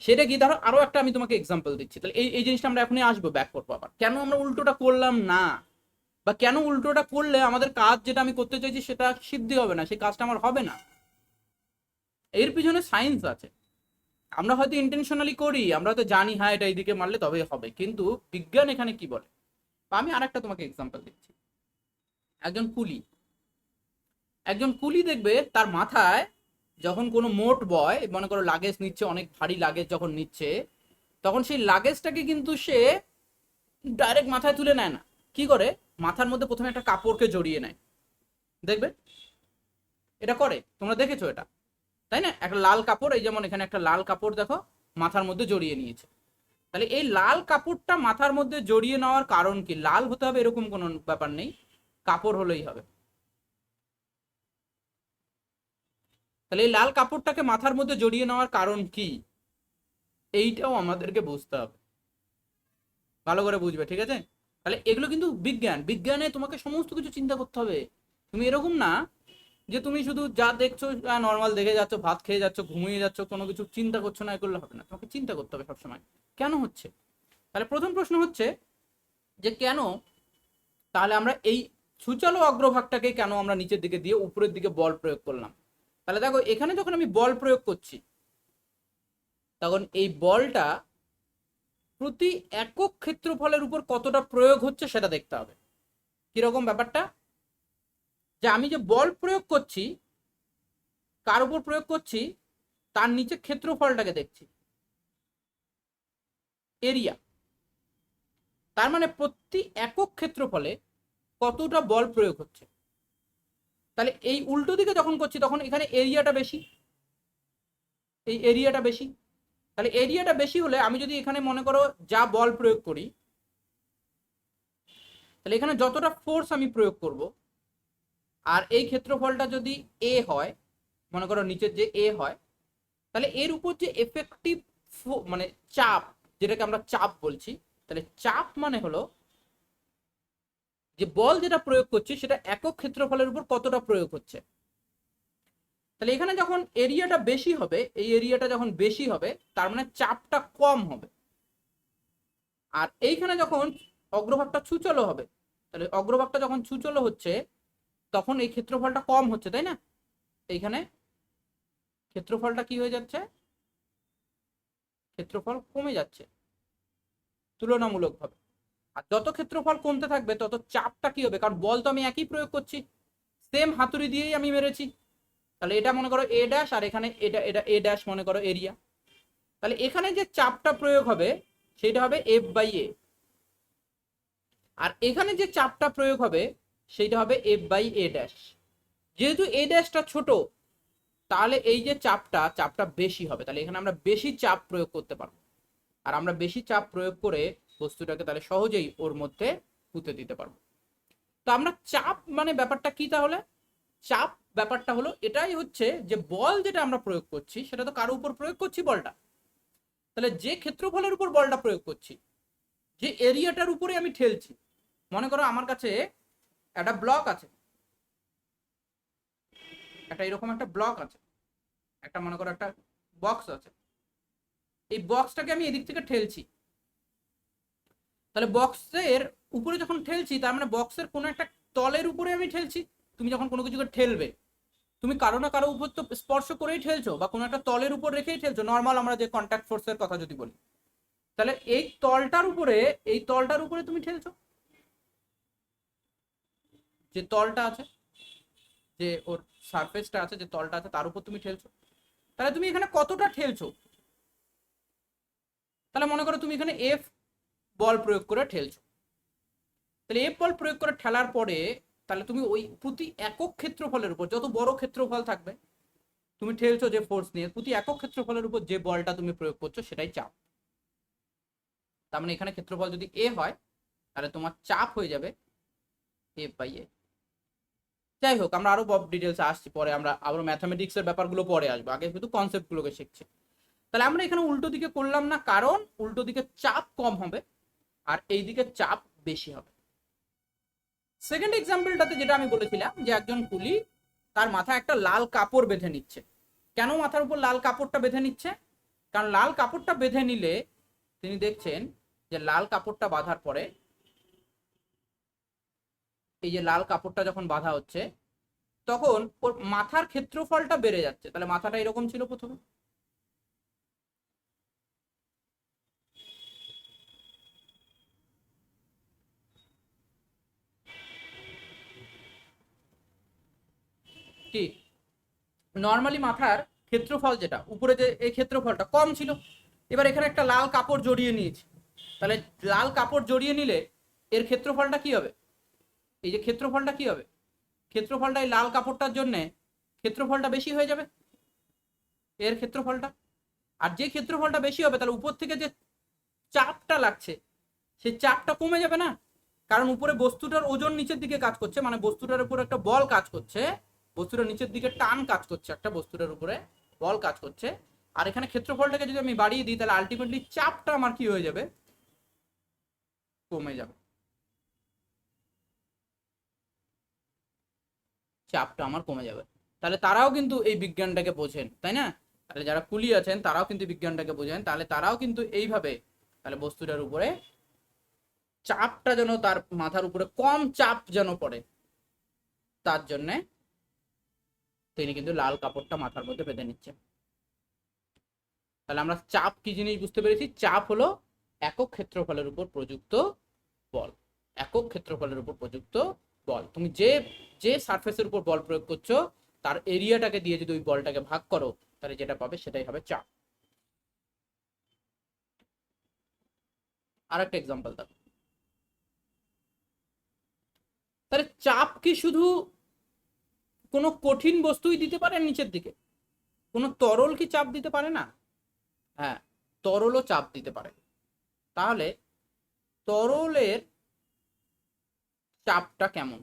সেটা কি, ধরো আরো একটা আমি তোমাকে এক্সাম্পল দিচ্ছি, তাহলে এই এই জিনিসটা আমরা এখনই আসবো, ব্যাক করবো আবার, কেন আমরা উল্টোটা করলাম না, বা কেন উল্টোটা করলে আমাদের কাজ যেটা আমি করতে চাইছি সেটা সিদ্ধি হবে না, সেই কাজটা আমার হবে না। এর পিছনে সায়েন্স আছে। আমরা হয়তো ইন্টেনশনালি করি, আমরা হয়তো জানি হ্যাঁ এটা এইদিকে মারলে তবেই হবে, কিন্তু বিজ্ঞান এখানে কি বলে। আমি আরেকটা তোমাকে এক্সাম্পল দিচ্ছি। একজন কুলি, একজন কুলি দেখবে তার মাথায় যখন কোনো মোট বয় মনে করো লাগেজ নিচ্ছে, অনেক ভারী লাগেজ যখন নিচ্ছে, তখন সেই লাগেজটাকে কিন্তু সে ডাইরেক্ট মাথায় তুলে নেয় না। কি করে? মাথার মধ্যে প্রথমে একটা কাপড়কে জড়িয়ে নেয়, দেখবে এটা করে, তোমরা দেখেছো এটা, তাই না? একটা লাল কাপড়, এই যেমন এখানে একটা লাল কাপড় দেখো মাথার মধ্যে জড়িয়ে নিয়েছে। তাহলে এই লাল কাপড়টা মাথার মধ্যে জড়িয়ে নেওয়ার কারণ কি? লাল হতে হবে এরকম কোনো ব্যাপার নেই, কাপড় হলেই হবে। তাহলে এই লাল কাপড়টাকে মাথার মধ্যে জড়িয়ে নেওয়ার কারণ কি, এইটাও আমাদেরকে বুঝতে হবে, ভালো করে বুঝবে, ঠিক আছে? তাহলে এগুলো কিন্তু বিজ্ঞান, বিজ্ঞানে তোমাকে সমস্ত কিছু চিন্তা করতে হবে। তুমি এরকম না যে তুমি শুধু যা দেখছো নর্মাল দেখে যাচ্ছ, ভাত খেয়ে যাচ্ছ, ঘুমিয়ে যাচ্ছ, কোনো কিছু চিন্তা করছো না, এগুলো হবে না, তোমাকে চিন্তা করতে হবে সবসময় কেন হচ্ছে। তাহলে প্রথম প্রশ্ন হচ্ছে যে কেন, তাহলে আমরা এই সূচালো অগ্রভাগটাকে কেন আমরা নিচের দিকে দিয়ে উপরের দিকে বল প্রয়োগ করলাম? তাহলে দেখো এখানে যখন আমি বল প্রয়োগ করছি, তখন এই বলটা প্রতি একক ক্ষেত্রফলের উপর কতটা প্রয়োগ হচ্ছে সেটা দেখতে হবে। কিরকম ব্যাপারটা, যে আমি যে বল প্রয়োগ করছি, কার উপর প্রয়োগ করছি, তার নিচে ক্ষেত্রফলটাকে দেখছি, এরিয়া। তার মানে প্রতি একক ক্ষেত্রফলে কতটা বল প্রয়োগ হচ্ছে। তাহলে এই উল্টো দিকে যখন করছি তখন এখানে এরিয়াটা বেশি, এই এরিয়াটা বেশি। তাহলে এরিয়াটা বেশি হলে আমি যদি এখানে মনে করো যা বল প্রয়োগ করি, তাহলে এখানে যতটা ফোর্স আমি প্রয়োগ করব, আর এই ক্ষেত্রফলটা যদি এ হয়, মনে করো নিচের যে এ হয়, তাহলে এর উপর যে এফেক্টিভ মানে চাপ, যেটাকে আমরা চাপ বলছি, তাহলে চাপ মানে হলো যে বল যেটা প্রয়োগ করছি সেটা একক ক্ষেত্রফলের উপর কতটা প্রয়োগ হচ্ছে। তাহলে এখানে যখন এরিয়াটা বেশি হবে, এই এরিয়াটা যখন বেশি হবে তার মানে চাপটা কম হবে। আর এইখানে যখন অগ্রভাগটা ছুচলো হবে, তাহলে অগ্রভাগটা যখন ছুচলো হচ্ছে তখন এই ক্ষেত্রফলটা কম হচ্ছে, তাই না? এইখানে ক্ষেত্রফলটা কি হয়ে যাচ্ছে, ক্ষেত্রফল কমে যাচ্ছে তুলনামূলকভাবে। আর যত ক্ষেত্রফল কমতে থাকবে তত চাপটা কি হবে, কারণ বল তো আমি একই প্রয়োগ করছি, সেম হাতুড়ি দিয়েই আমি মেরেছি। তাহলে এটা মনে করো এ ড্যাশ, আর এখানে এটা এটা এ ড্যাশ মনে করো এরিয়া। তাহলে এখানে যে চাপটা প্রয়োগ হবে সেটা হবে এফ বাই এ, আর এখানে যে চাপটা প্রয়োগ হবে সেটা হবে এফ বাই এ ড্যাশ। যেহেতু এ ড্যাশটা ছোট, তাহলে এই যে চাপটা, চাপটা বেশি হবে, তাহলে এখানে আমরা বেশি চাপ প্রয়োগ করতে পারবো। আর আমরা বেশি চাপ প্রয়োগ করে বস্তুটাকে তাহলে সহজেই ওর মধ্যে পুঁতে দিতে পারবো। তো আমরা চাপ মানে ব্যাপারটা কি তাহলে? চাপ ব্যাপারটা হলো এটাই হচ্ছে যে বল যেটা আমরা প্রয়োগ করছি সেটা তো কারো উপর প্রয়োগ করছি বলটা, তাহলে যে ক্ষেত্রফলের উপর বলটা প্রয়োগ করছি, যে এরিয়াটার উপরে আমি ঠেলছি, মনে করো আমার কাছে একটা ব্লক আছে, একটা এরকম একটা ব্লক আছে, একটা মনে করো একটা বক্স আছে, এই বক্সটাকে আমি এদিক থেকে ঠেলছি। তাহলে বক্সের উপরে যখন ঠেলছি তার মানে বক্সের কোনো একটা তলের উপরে আমি ঠেলছি। তুমি যখন কোনো কিছুকে ঠেলবে, তুমি কারো না কারো উপর তো স্পর্শ করেই ঠেলছো, বা কোনো একটা তলের উপর রেখেই ঠেলছো, নর্মাল আমরা যে কন্ট্যাক্ট ফোর্সের কথা যদি বলি, তাহলে এই তলটার উপরে, এই তলটার উপরে তুমি ঠেলছো, যে তলটা আছে, যে ওর সারফেসটা আছে, যে তলটা আছে তার উপর তুমি ঠেলছো। তাহলে তুমি এখানে কতটা ঠেলছো, তাহলে মনে করো তুমি এখানে এফ বল প্রয়োগ করে ঠেলছো। তাহলে এফ বল প্রয়োগ করে ঠেলার পরে তাহলে তুমি ওই প্রতি একক ক্ষেত্রফলের উপর, যত বড় ক্ষেত্রফল থাকবে তুমি ঠেলছো যে ফোর্স নিয়ে, প্রতি একক ক্ষেত্রফলের উপর যে বলটা তুমি প্রয়োগ করছো সেটাই চাপ। তার মানে এখানে ক্ষেত্রফল যদি এ হয় তাহলে তোমার চাপ হয়ে যাবে এফ বাই এ। যাই হোক, আমরা আরো ডিটেলস আসছি পরে, আমরা আবার ম্যাথামেটিক্স এর ব্যাপারগুলো পরে আসবো, আগে শুধু কনসেপ্ট গুলোকে শিখছি। তাহলে আমরা এখানে উল্টো দিকে করলাম না, কারণ উল্টো দিকে চাপ কম হবে আর এই দিকে চাপ বেশি হবে। সেকেন্ড এক্সাম্পলটাতে যেটা আমি বলেছিলাম যে একজন কুলি তার মাথায় একটা লাল কাপড় বেঁধে নিচ্ছে। কেন মাথার উপর লাল কাপড়টা বেঁধে নিচ্ছে? কারণ লাল কাপড়টা বেঁধে নিলে তিনি দেখছেন যে লাল কাপড়টা বাঁধার পরে, এই যে লাল কাপড়টা যখন বাঁধা হচ্ছে তখন ওর মাথার ক্ষেত্রফলটা বেড়ে যাচ্ছে। তাহলে মাথাটা এরকম ছিল প্রথমে, কি নর্মালি মাথার ক্ষেত্রফল যেটা উপরে যে এই ক্ষেত্রফলটা কম ছিল, এবার এখানে একটা লাল কাপড় জড়িয়ে নিয়েছি, তাহলে লাল কাপড় জড়িয়ে নিলে এর ক্ষেত্রফলটা কি হবে, এই যে ক্ষেত্রফলটা কি হবে, ক্ষেত্রফলটা এই লাল কাপড়টার জন্য ক্ষেত্রফলটা বেশি হয়ে যাবে, এর ক্ষেত্রফলটা। আর যে ক্ষেত্রফলটা বেশি হবে তাহলে উপর থেকে যে চাপটা লাগছে সেই চাপটা কমে যাবে না, কারণ উপরে বস্তুটার ওজন নিচের দিকে কাজ করছে, মানে বস্তুটার উপর একটা বল কাজ করছে, বস্তুটা নিচের দিকে টান কাজ করছে, একটা বস্তুটার উপরে বল কাজ করছে। আর এখানে ক্ষেত্রফলটাকে যদি আমি বাড়িয়ে দিই তাহলে আলটিমেটলি চাপটা আমার কি হয়ে যাবে, কমে যাবে, চাপটা আমার কমে যাবে। তাহলে তারাও কিন্তু এই বিজ্ঞানটাকে বোঝেন, তাই না? তাহলে যারা কুলি আছেন তারাও কিন্তু বিজ্ঞানটাকে বোঝেন, তাহলে তারাও কিন্তু এইভাবে তাহলে বস্তুটার উপরে চাপটা যেন তার মাথার উপরে কম চাপ যেন পড়ে, তার জন্য তিনি কিন্তু লাল কাপড়টা মাথার মধ্যে বেঁধে নিচ্ছেন। তাহলে আমরা চাপ কি জিনিস বুঝতে পেরেছি, চাপ হলো একক ক্ষেত্রফলের উপর প্রযুক্ত বল, একক ক্ষেত্রফলের উপর প্রযুক্ত বল। তুমি যে যে সারফেসের উপর বল প্রয়োগ করছো তার এরিয়াটাকে দিয়ে যদি ওই বলটাকে ভাগ করো তাহলে যেটা পাবে সেটাই হবে চাপ। আর একটা এক্সাম্পল দেখো, তাহলে চাপ কি শুধু কোনো কঠিন বস্তুই দিতে পারে নিচের দিকে, কোনো তরল কি চাপ দিতে পারে না? হ্যাঁ, তরলও চাপ দিতে পারে। তাহলে তরলের চাপটা কেমন?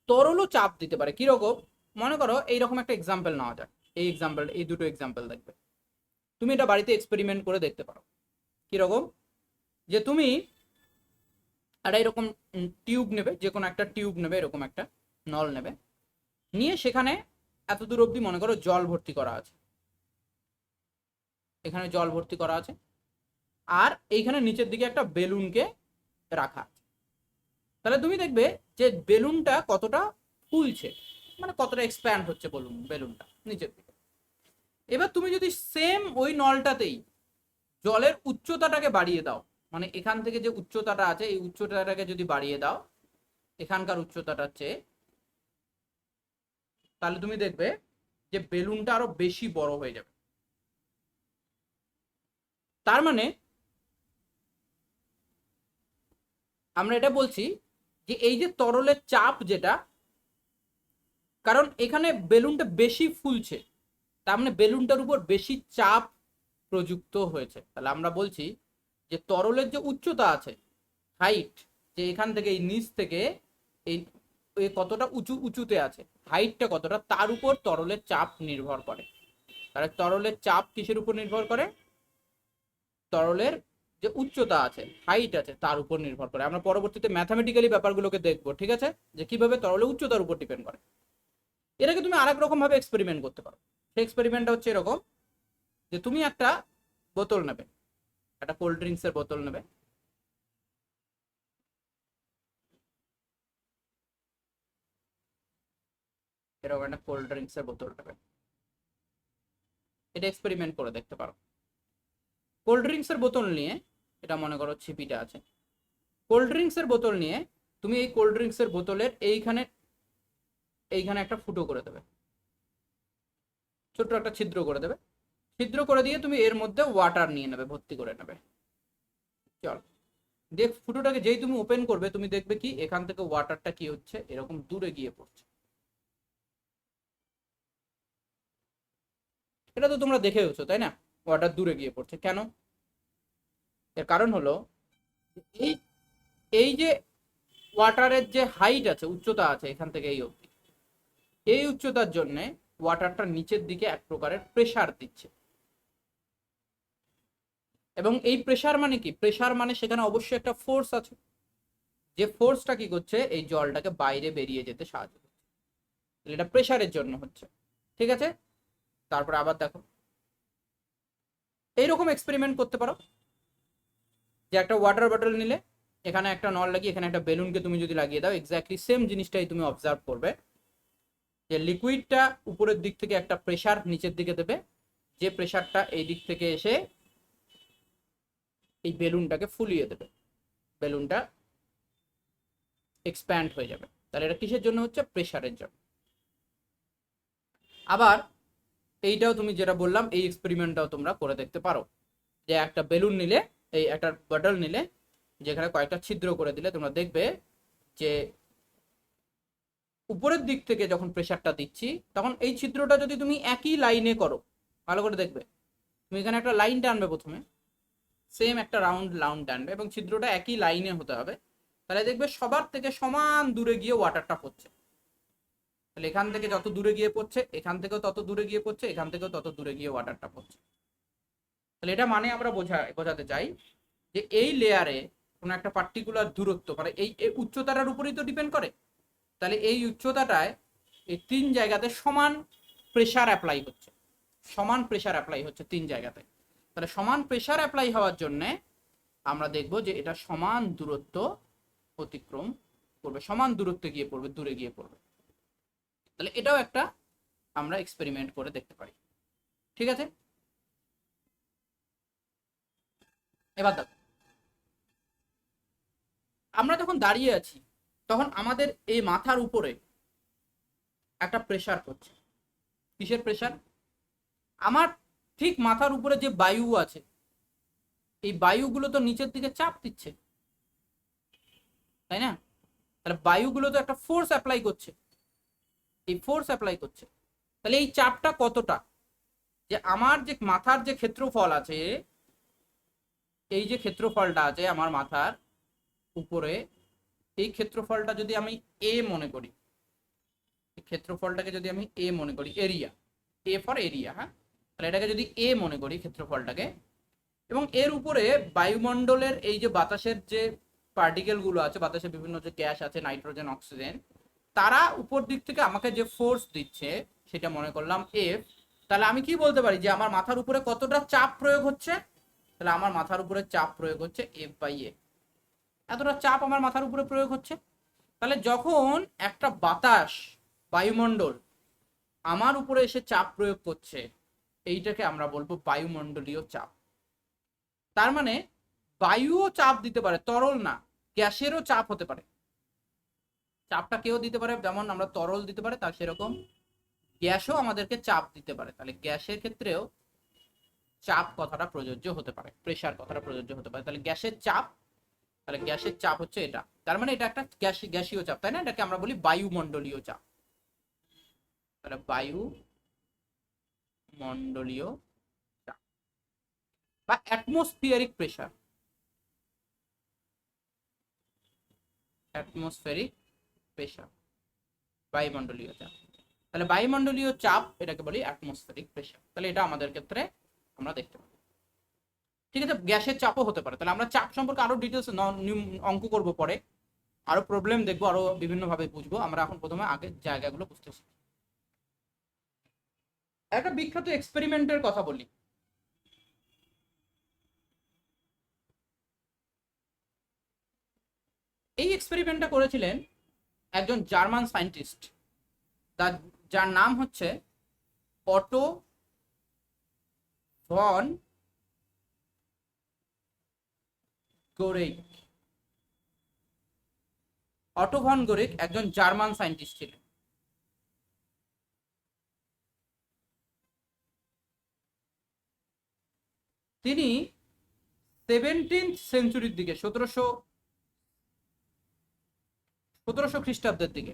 তরলও চাপ দিতে পারে কিরকম, মনে করো এইরকম একটা এক্সাম্পল নেওয়া যাক, এই এক্সাম্পল, এই দুটো এক্সাম্পল দেখবে, তুমি এটা বাড়িতে এক্সপেরিমেন্ট করে দেখতে পারো। কিরকম, যে তুমি একটা এরকম টিউব নেবে, যে কোনো একটা টিউব নেবে, এরকম একটা নল নেবে, নিয়ে সেখানে এত দূর অবধি মনে করো জল ভর্তি করা আছে, এখানে জল ভর্তি করা আছে, আর এইখানে নিচের দিকে একটা বেলুনকে রাখা আছে। তাহলে তুমি দেখবে যে বেলুনটা কতটা ফুলছে, মানে কতটা এক্সপ্যান্ড হচ্ছে বেলুনটা নিচের দিকে। এবার তুমি যদি সেম ওই নলটাতেই জলের উচ্চতাটাকে বাড়িয়ে দাও, মানে এখান থেকে যে উচ্চতাটা আছে এই উচ্চতাটাকে যদি বাড়িয়ে দাও এখানকার উচ্চতাটার চেয়ে, তাহলে তুমি দেখবে যে বেলুনটা আরো বেশি বড় হয়ে যাবে। তার মানে আমরা এটা বলছি যে এই যে তরলের চাপ যেটা, কারণ এখানে বেলুনটা বেশি ফুলছে, তার মানে বেলুনটার উপর বেশি চাপ প্রযুক্ত হয়েছে। তাহলে আমরা বলছি যে তরলের যে উচ্চতা আছে, হাইট, যে এখান থেকে এই নিচ থেকে এই কতটা উঁচুতে আছে, হাইটটা কতটা, তার উপর তরলের চাপ নির্ভর করে। তাহলে তরলের চাপ কিসের উপর নির্ভর করে, তরলের যে উচ্চতা আছে, হাইট আছে, তার উপর নির্ভর করে। আমরা পরবর্তীতে ম্যাথামেটিক্যালি ব্যাপারগুলোকে দেখবো, ঠিক আছে, যে কিভাবে তরলের উচ্চতার উপর ডিপেন্ড করে। এটাকে তুমি আরেক রকম ভাবে এক্সপেরিমেন্ট করতে পারো। সেই এক্সপেরিমেন্টটা হচ্ছে এরকম, যে তুমি একটা বোতল নেবে, একটা কোল্ড ড্রিঙ্কসের বোতল নেবে, এরকম একটা কোল্ড ড্রিঙ্কসের বোতল নেবে, এটা এক্সপেরিমেন্ট করে দেখতে পারো। কোল্ড ড্রিঙ্কসের বোতল নিয়ে, এটা মনে করো ছিপিটা আছে, কোল্ড ড্রিঙ্কসের বোতল নিয়ে তুমি এই কোল্ড ড্রিঙ্কসের বোতলের এইখানে এইখানে একটা ফুটো করে দেবে, ছোট্ট একটা ছিদ্র করে দেবে, ছিদ্র করে দিয়ে তুমি এর মধ্যে ওয়াটার নিয়ে নেবে, ভর্তি করে নেবে। চল, দেখ ফুটোটাকে যেই তুমি ওপেন করবে তুমি দেখবে কি এখান থেকে ওয়াটারটা কি হচ্ছে, এরকম দূরে গিয়ে পড়ছে। এটা তো তোমরা দেখেওছো তাই না, ওয়াটার দূরে গিয়ে পড়ছে কেন? এর কারণ হলো এই এই যে ওয়াটারের যে হাইট আছে, উচ্চতা আছে এখান থেকে এই অবধি, এই উচ্চতার জন্য ওয়াটারটা নিচের দিকে এক প্রকারের প্রেসার দিচ্ছে। এবং এই প্রেসার মানে কি, প্রেসার মানে সেখানে অবশ্যই একটা ফোর্স আছে, যে ফোর্সটা কি করছে এই জলটাকে বাইরে বেরিয়ে যেতে সাহায্য করছে, এটা প্রেসারের জন্য হচ্ছে, ঠিক আছে। তারপরে আবার দেখো, এইরকম এক্সপেরিমেন্ট করতে পারো, যে একটা ওয়াটার বটল নিলে, এখানে একটা নল লাগিয়ে এখানে একটা বেলুনকে তুমি যদি লাগিয়ে দাও, এক্স্যাক্টলি সেম জিনিসটাই তুমি অবজার্ভ করবে, যে লিকুইডটা উপরের দিক থেকে একটা প্রেসার নিচের দিকে দেবে, যে প্রেসারটা এই দিক থেকে এসে এই বেলুনটাকে ফুলিয়ে দেবে, বেলুনটা এক্সপ্যান্ড হয়ে যাবে। তাহলে এটা কিসের জন্য হচ্ছে, প্রেসারের জন্য। আবার এইটাও তুমি যেটা বললাম, এই এক্সপেরিমেন্টটাও তোমরা করে দেখতে পারো, যে একটা বেলুন নিলে, এই একটা বটল নিলে, যেখানে কয়েকটা ছিদ্র করে দিলে তোমরা দেখবে যে উপরের দিক থেকে যখন প্রেসারটা দিচ্ছি, তখন এই ছিদ্রটা যদি তুমি একই লাইনে করো, ভালো করে দেখবে, তুমি এখানে একটা লাইন টানবে প্রথমে, সেম একটা রাউন্ড রাউন্ড টানবে এবং ছিদ্রটা একই লাইনে হতে হবে, তাহলে দেখবে সবার থেকে সমান দূরে গিয়ে ওয়াটারটা পড়ছে। তাহলে এখান থেকে যত দূরে গিয়ে পড়ছে, এখান থেকেও তত দূরে গিয়ে পড়ছে, এখান থেকেও তত দূরে গিয়ে ওয়াটারটা পড়ছে। তাহলে এটা মানে আমরা বোঝাতে চাই যে এই লেয়ারে কোনো একটা পার্টিকুলার দূরত্ব, মানে এই উচ্চতাটার উপরেই তো ডিপেন্ড করে। তাহলে এই উচ্চতাটায় এই তিন জায়গাতে সমান প্রেসার অ্যাপ্লাই হচ্ছে, সমান প্রেসার অ্যাপ্লাই হচ্ছে তিন জায়গাতে। তাহলে সমান প্রেসার অ্যাপ্লাই হওয়ার জন্য আমরা দেখব যে এটা সমান দূরত্ব অতিক্রম করবে, সমান দূরত্বে গিয়ে পড়বে, দূরে গিয়ে পড়বে। তাহলে এটাও একটা আমরা এক্সপেরিমেন্ট করে দেখতে পারি। ঠিক আছে, এবার দেখো, আমরা যখন দাঁড়িয়ে আছি তখন আমাদের এই মাথার উপরে একটা প্রেসার পড়ছে। কিসের প্রেসার? আমার ঠিক মাথার উপরে যে বায়ু আছে, এই বায়ুগুলো তো নিচের দিকে চাপ দিচ্ছে, তাই না? তাহলে বায়ুগুলো তো একটা ফোর্স অ্যাপ্লাই করছে, এই ফোর্স অ্যাপ্লাই করছে। তাহলে এই চাপটা কতটা, যে আমার যে মাথার যে ক্ষেত্রফল আছে, এই যে ক্ষেত্রফলটা আছে আমার মাথার উপরে, এই ক্ষেত্রফলটা যদি আমি এ মনে করি, ক্ষেত্রফলটাকে যদি আমি এ মনে করি, এরিয়া, এ ফর এরিয়া, হ্যাঁ, তাহলে এটাকে যদি এ মনে করি ক্ষেত্রফলটাকে, এবং এর উপরে বায়ুমণ্ডলের এই যে বাতাসের যে পার্টিকেল গুলো আছে, বাতাসের বিভিন্ন যে গ্যাস আছে, নাইট্রোজেন, অক্সিজেন, তারা উপর দিক থেকে আমাকে যে ফোর্স দিচ্ছে সেটা মনে করলাম এফ। তাহলে আমি কি বলতে পারি যে আমার মাথার উপরে কতটা চাপ প্রয়োগ হচ্ছে? তাহলে আমার মাথার উপরে চাপ প্রয়োগ হচ্ছে এফ বাই এ, এতটা চাপ আমার মাথার উপরে প্রয়োগ হচ্ছে। তাহলে যখন একটা বাতাস, বায়ুমণ্ডল আমার উপরে এসে চাপ প্রয়োগ করছে, এইটাকে আমরা বলবো বায়ুমণ্ডলীয় চাপ। তার মানে বায়ুও চাপ দিতে পারে, তরল না, গ্যাসেরও চাপ হতে পারে। চাপটা কেউ দিতে পারে, যেমন আমরা তরল দিতে পারে, তার সেরকম গ্যাসও আমাদেরকে চাপ দিতে পারে। তাহলে গ্যাসের ক্ষেত্রেও চাপ কথাটা প্রযোজ্য হতে পারে, প্রেসার কথাটা প্রযোজ্য হতে পারে। তাহলে গ্যাসের চাপ, তাহলে গ্যাসের চাপ হচ্ছে এটা, তার মানে এটা একটা গ্যাসীয় চাপ, তাই না? এটাকে আমরা বলি বায়ুমণ্ডলীয় চাপ। তাহলে বায়ুমণ্ডলীয় চাপ বা অ্যাটমসফিয়ারিক প্রেসার, অ্যাটমসফেরিক প্রেসার, বায়ুমণ্ডলীয় চাপ। তাহলে বায়ুমণ্ডলীয় চাপ এটাকে বলি অ্যাটমসফেরিক প্রেসার। তাহলে এটা আমাদের ক্ষেত্রে আমরা দেখতে পাবো। ঠিক আছে, গ্যাসের চাপও হতে পারে। তাহলে আমরা চাপ সম্পর্কে আরো ডিটেলস অঙ্ক করব পরে, আরো প্রবলেম দেখবো, আরো বিভিন্ন ভাবে বুঝবো। আমরা এখন প্রথমে আগের জায়গাগুলো বুঝতেছি। একটা বিখ্যাত এক্সপেরিমেন্টের কথা বলি। এই এক্সপেরিমেন্টটা করেছিলেন একজন জার্মান সায়েন্টিস্ট, যার নাম হচ্ছে অটো ভন গোরেইক। অটো ভন গোরেইক একজন জার্মান সায়েন্টিস্ট ছিলেন। তিনি 17th সেঞ্চুরির দিকে, 1700 খ্রিস্টাব্দের দিকে,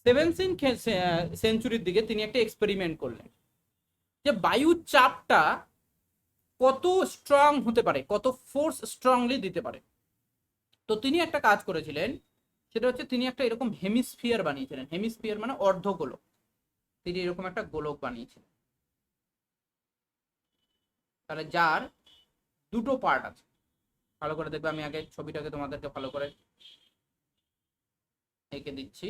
17th সেঞ্চুরির দিকে তিনি একটা এক্সপেরিমেন্ট করলেন যে বায়ুর চাপটা কত স্ট্রং হতে পারে, কত ফোর্স স্ট্রংলি দিতে পারে। তো তিনি একটা কাজ করেছিলেন, সেটা হচ্ছে তিনি একটা এরকম হেমিস্ফিয়ার বানিয়েছিলেন। হেমিস্ফিয়ার মানে অর্ধগোলক। তিনি এরকম একটা গোলক বানিয়েছিলেন, তাহলে যার দুটো পার্ট আছে। ভালো করে দেখবে, আমি আগে ছবিটাকে তোমাদেরকে ভালো করে এঁকে দিচ্ছি।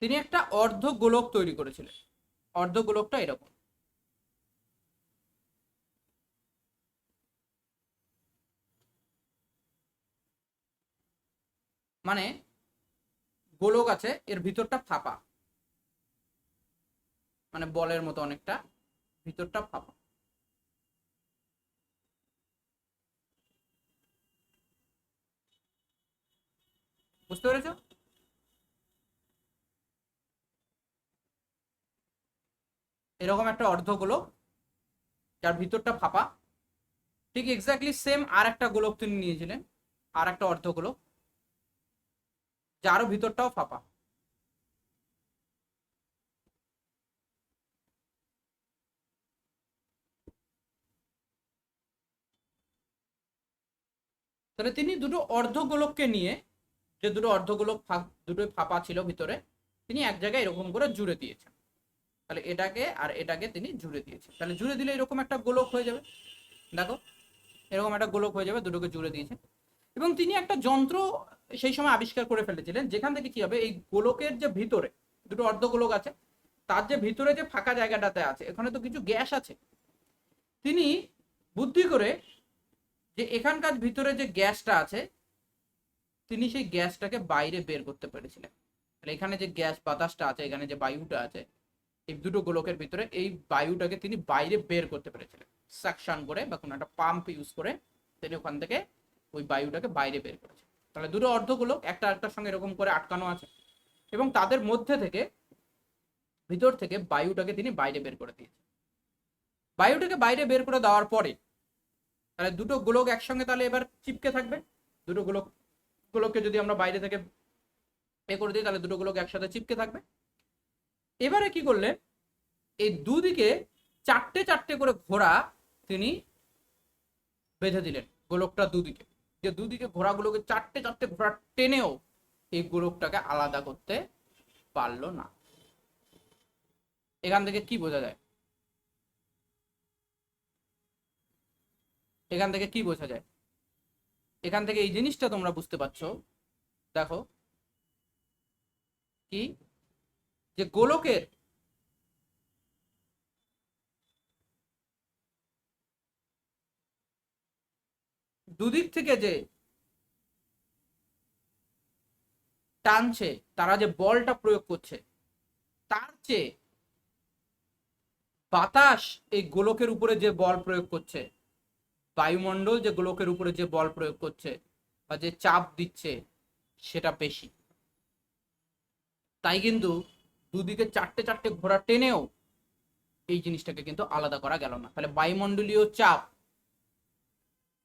তিনি একটা অর্ধ গোলক তৈরি করেছিলেন। অর্ধ গোলকটা এরকম, মানে গোলক আছে, এর ভিতরটা ফাঁপা, মানে বলের মতো অনেকটা, ভিতরটা ফাঁপা। বুঝতে পেরেছো? এরকম একটা অর্ধগোলক যার ভিতরটা ফাঁপা, ঠিক এক্স্যাক্টলি সেম আর একটা গোলক তিনি নিয়েছিলেন, আর একটা অর্ধগোলক যারও ভিতরটাও ফাঁপা। তাহলে তিনি দুটো অর্ধগোলককে নিয়ে, যে দুটো অর্ধগোলক দুটোই ফাঁপা ছিল ভিতরে, তিনি এক জায়গায় এরকম করে জুড়ে দিয়েছেন। তাহলে এটাকে আর এটাকে তিনি জুড়ে দিয়েছেন। তাহলে জুড়ে দিলে এরকম একটা গোলক হয়ে যাবে। দেখো এরকম একটা গোলক হয়ে যাবে, দুটোকে জুড়ে দিয়েছেন। এবং তিনি একটা যন্ত্র সেই সময় আবিষ্কার করে ফেলেছিলেন, যেখান থেকে কি হবে, এই গোলকের যে ভিতরে দুটো অর্ধগোলক আছে, তার যে ভিতরে যে ফাঁকা জায়গাটাতে আছে, এখানে তো কিছু গ্যাস আছে। তিনি বুদ্ধি করে যে এখানকার ভিতরে যে গ্যাসটা আছে, তিনি সেই গ্যাসটাকে বাইরে বের করতে পেরেছিলেন। তাহলে এখানে যে গ্যাস বাতাসটা আছে, এখানে যে বায়ুটা আছে এই দুটো গোলকের ভিতরে, এই বায়ুটাকে তিনি বাইরে বের করতে পেরেছিলেন সাকশন করে, বা কোনো একটা পাম্প ইউজ করে তিনি ওখান থেকে ওই বায়ুটাকে বাইরে বের করেছেন। তাহলে দুটো অর্ধগোলক একটা আরেকটার সঙ্গে এরকম করে আটকানো আছে, এবং তাদের মধ্যে থেকে, ভিতর থেকে বায়ুটাকে তিনি বাইরে বের করে দিয়েছেন। বায়ুটাকে বাইরে বের করে দেওয়ার পরে তাহলে দুটো গোলক একসঙ্গে তাহলে এবার চিপকে থাকবে। দুটো গোলককে যদি আমরা বাইরে থেকে করে দিই, তাহলে দুটো গোলক একসাথে চিপকে থাকবে। এবারে কি করলেন, এই দুদিকে চারটে চারটে করে ঘোড়া তিনি বেঁধে দিলেন গোলকটা দুদিকে। যে দুদিকে ঘোড়াগুলোকে চারটে চারটে ঘোড়া টেনেও এই গোলকটাকে আলাদা করতে পারলো না। এখান থেকে কি বোঝা যায়? এখান থেকে কি বোঝা যায়? এখান থেকে এই জিনিসটা তোমরা বুঝতে পারছো। দেখো কি, যে গোলকের দুদিক থেকে যে টানছে, তারা যে বলটা প্রয়োগ করছে, তার চেয়ে বাতাস এই গোলকের উপরে যে বল প্রয়োগ করছে, বায়ুমণ্ডল যে গোলকের উপরে যে বল প্রয়োগ করছে বা যে চাপ দিচ্ছে, সেটা বেশি। তাই কিন্তু দুদিকে চারটে চারটে ঘোড়া টেনেও এই জিনিসটাকে কিন্তু আলাদা করা গেল না। তাহলে বায়ুমণ্ডলীয় চাপ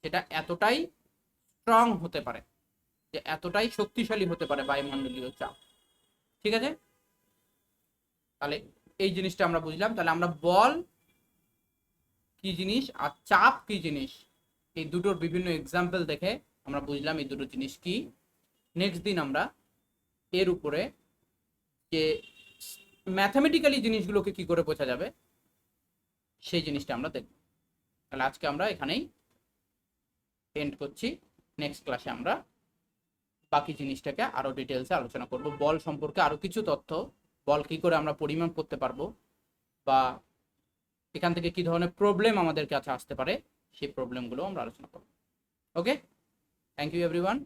সেটা এতটাই স্ট্রং হতে পারে, যে এতটাই শক্তিশালী হতে পারে বায়ুমণ্ডলীয় চাপ। ঠিক আছে? তাহলে এই জিনিসটা আমরা বুঝলাম। তাহলে আমরা বল কি জিনিস আর চাপ কি জিনিস, এই দুটোর বিভিন্ন এক্সাম্পল দেখে আমরা বুঝলাম এই দুটো জিনিস কি। নেক্সট দিন আমরা এর উপরে যে ম্যাথামেটিক্যালি জিনিসগুলোকে কি করে বোঝা যাবে সেই জিনিসটা আমরা দেখব। তাহলে আজকে আমরা এখানেই এন্ড করছি। নেক্সট ক্লাসে আমরা বাকি জিনিসটাকে আরো ডিটেলসে আলোচনা করব। বল সম্পর্কে আরো কিছু তথ্য, বল কি করে আমরা পরিমাপ করতে পারবো, বা এখান থেকে কি ধরনের প্রবলেম আমাদের কাছে আসতে পারে, সেই প্রবলেমগুলো আমরা আলোচনা করব। ওকে, থ্যাংক ইউ এভরিওয়ান।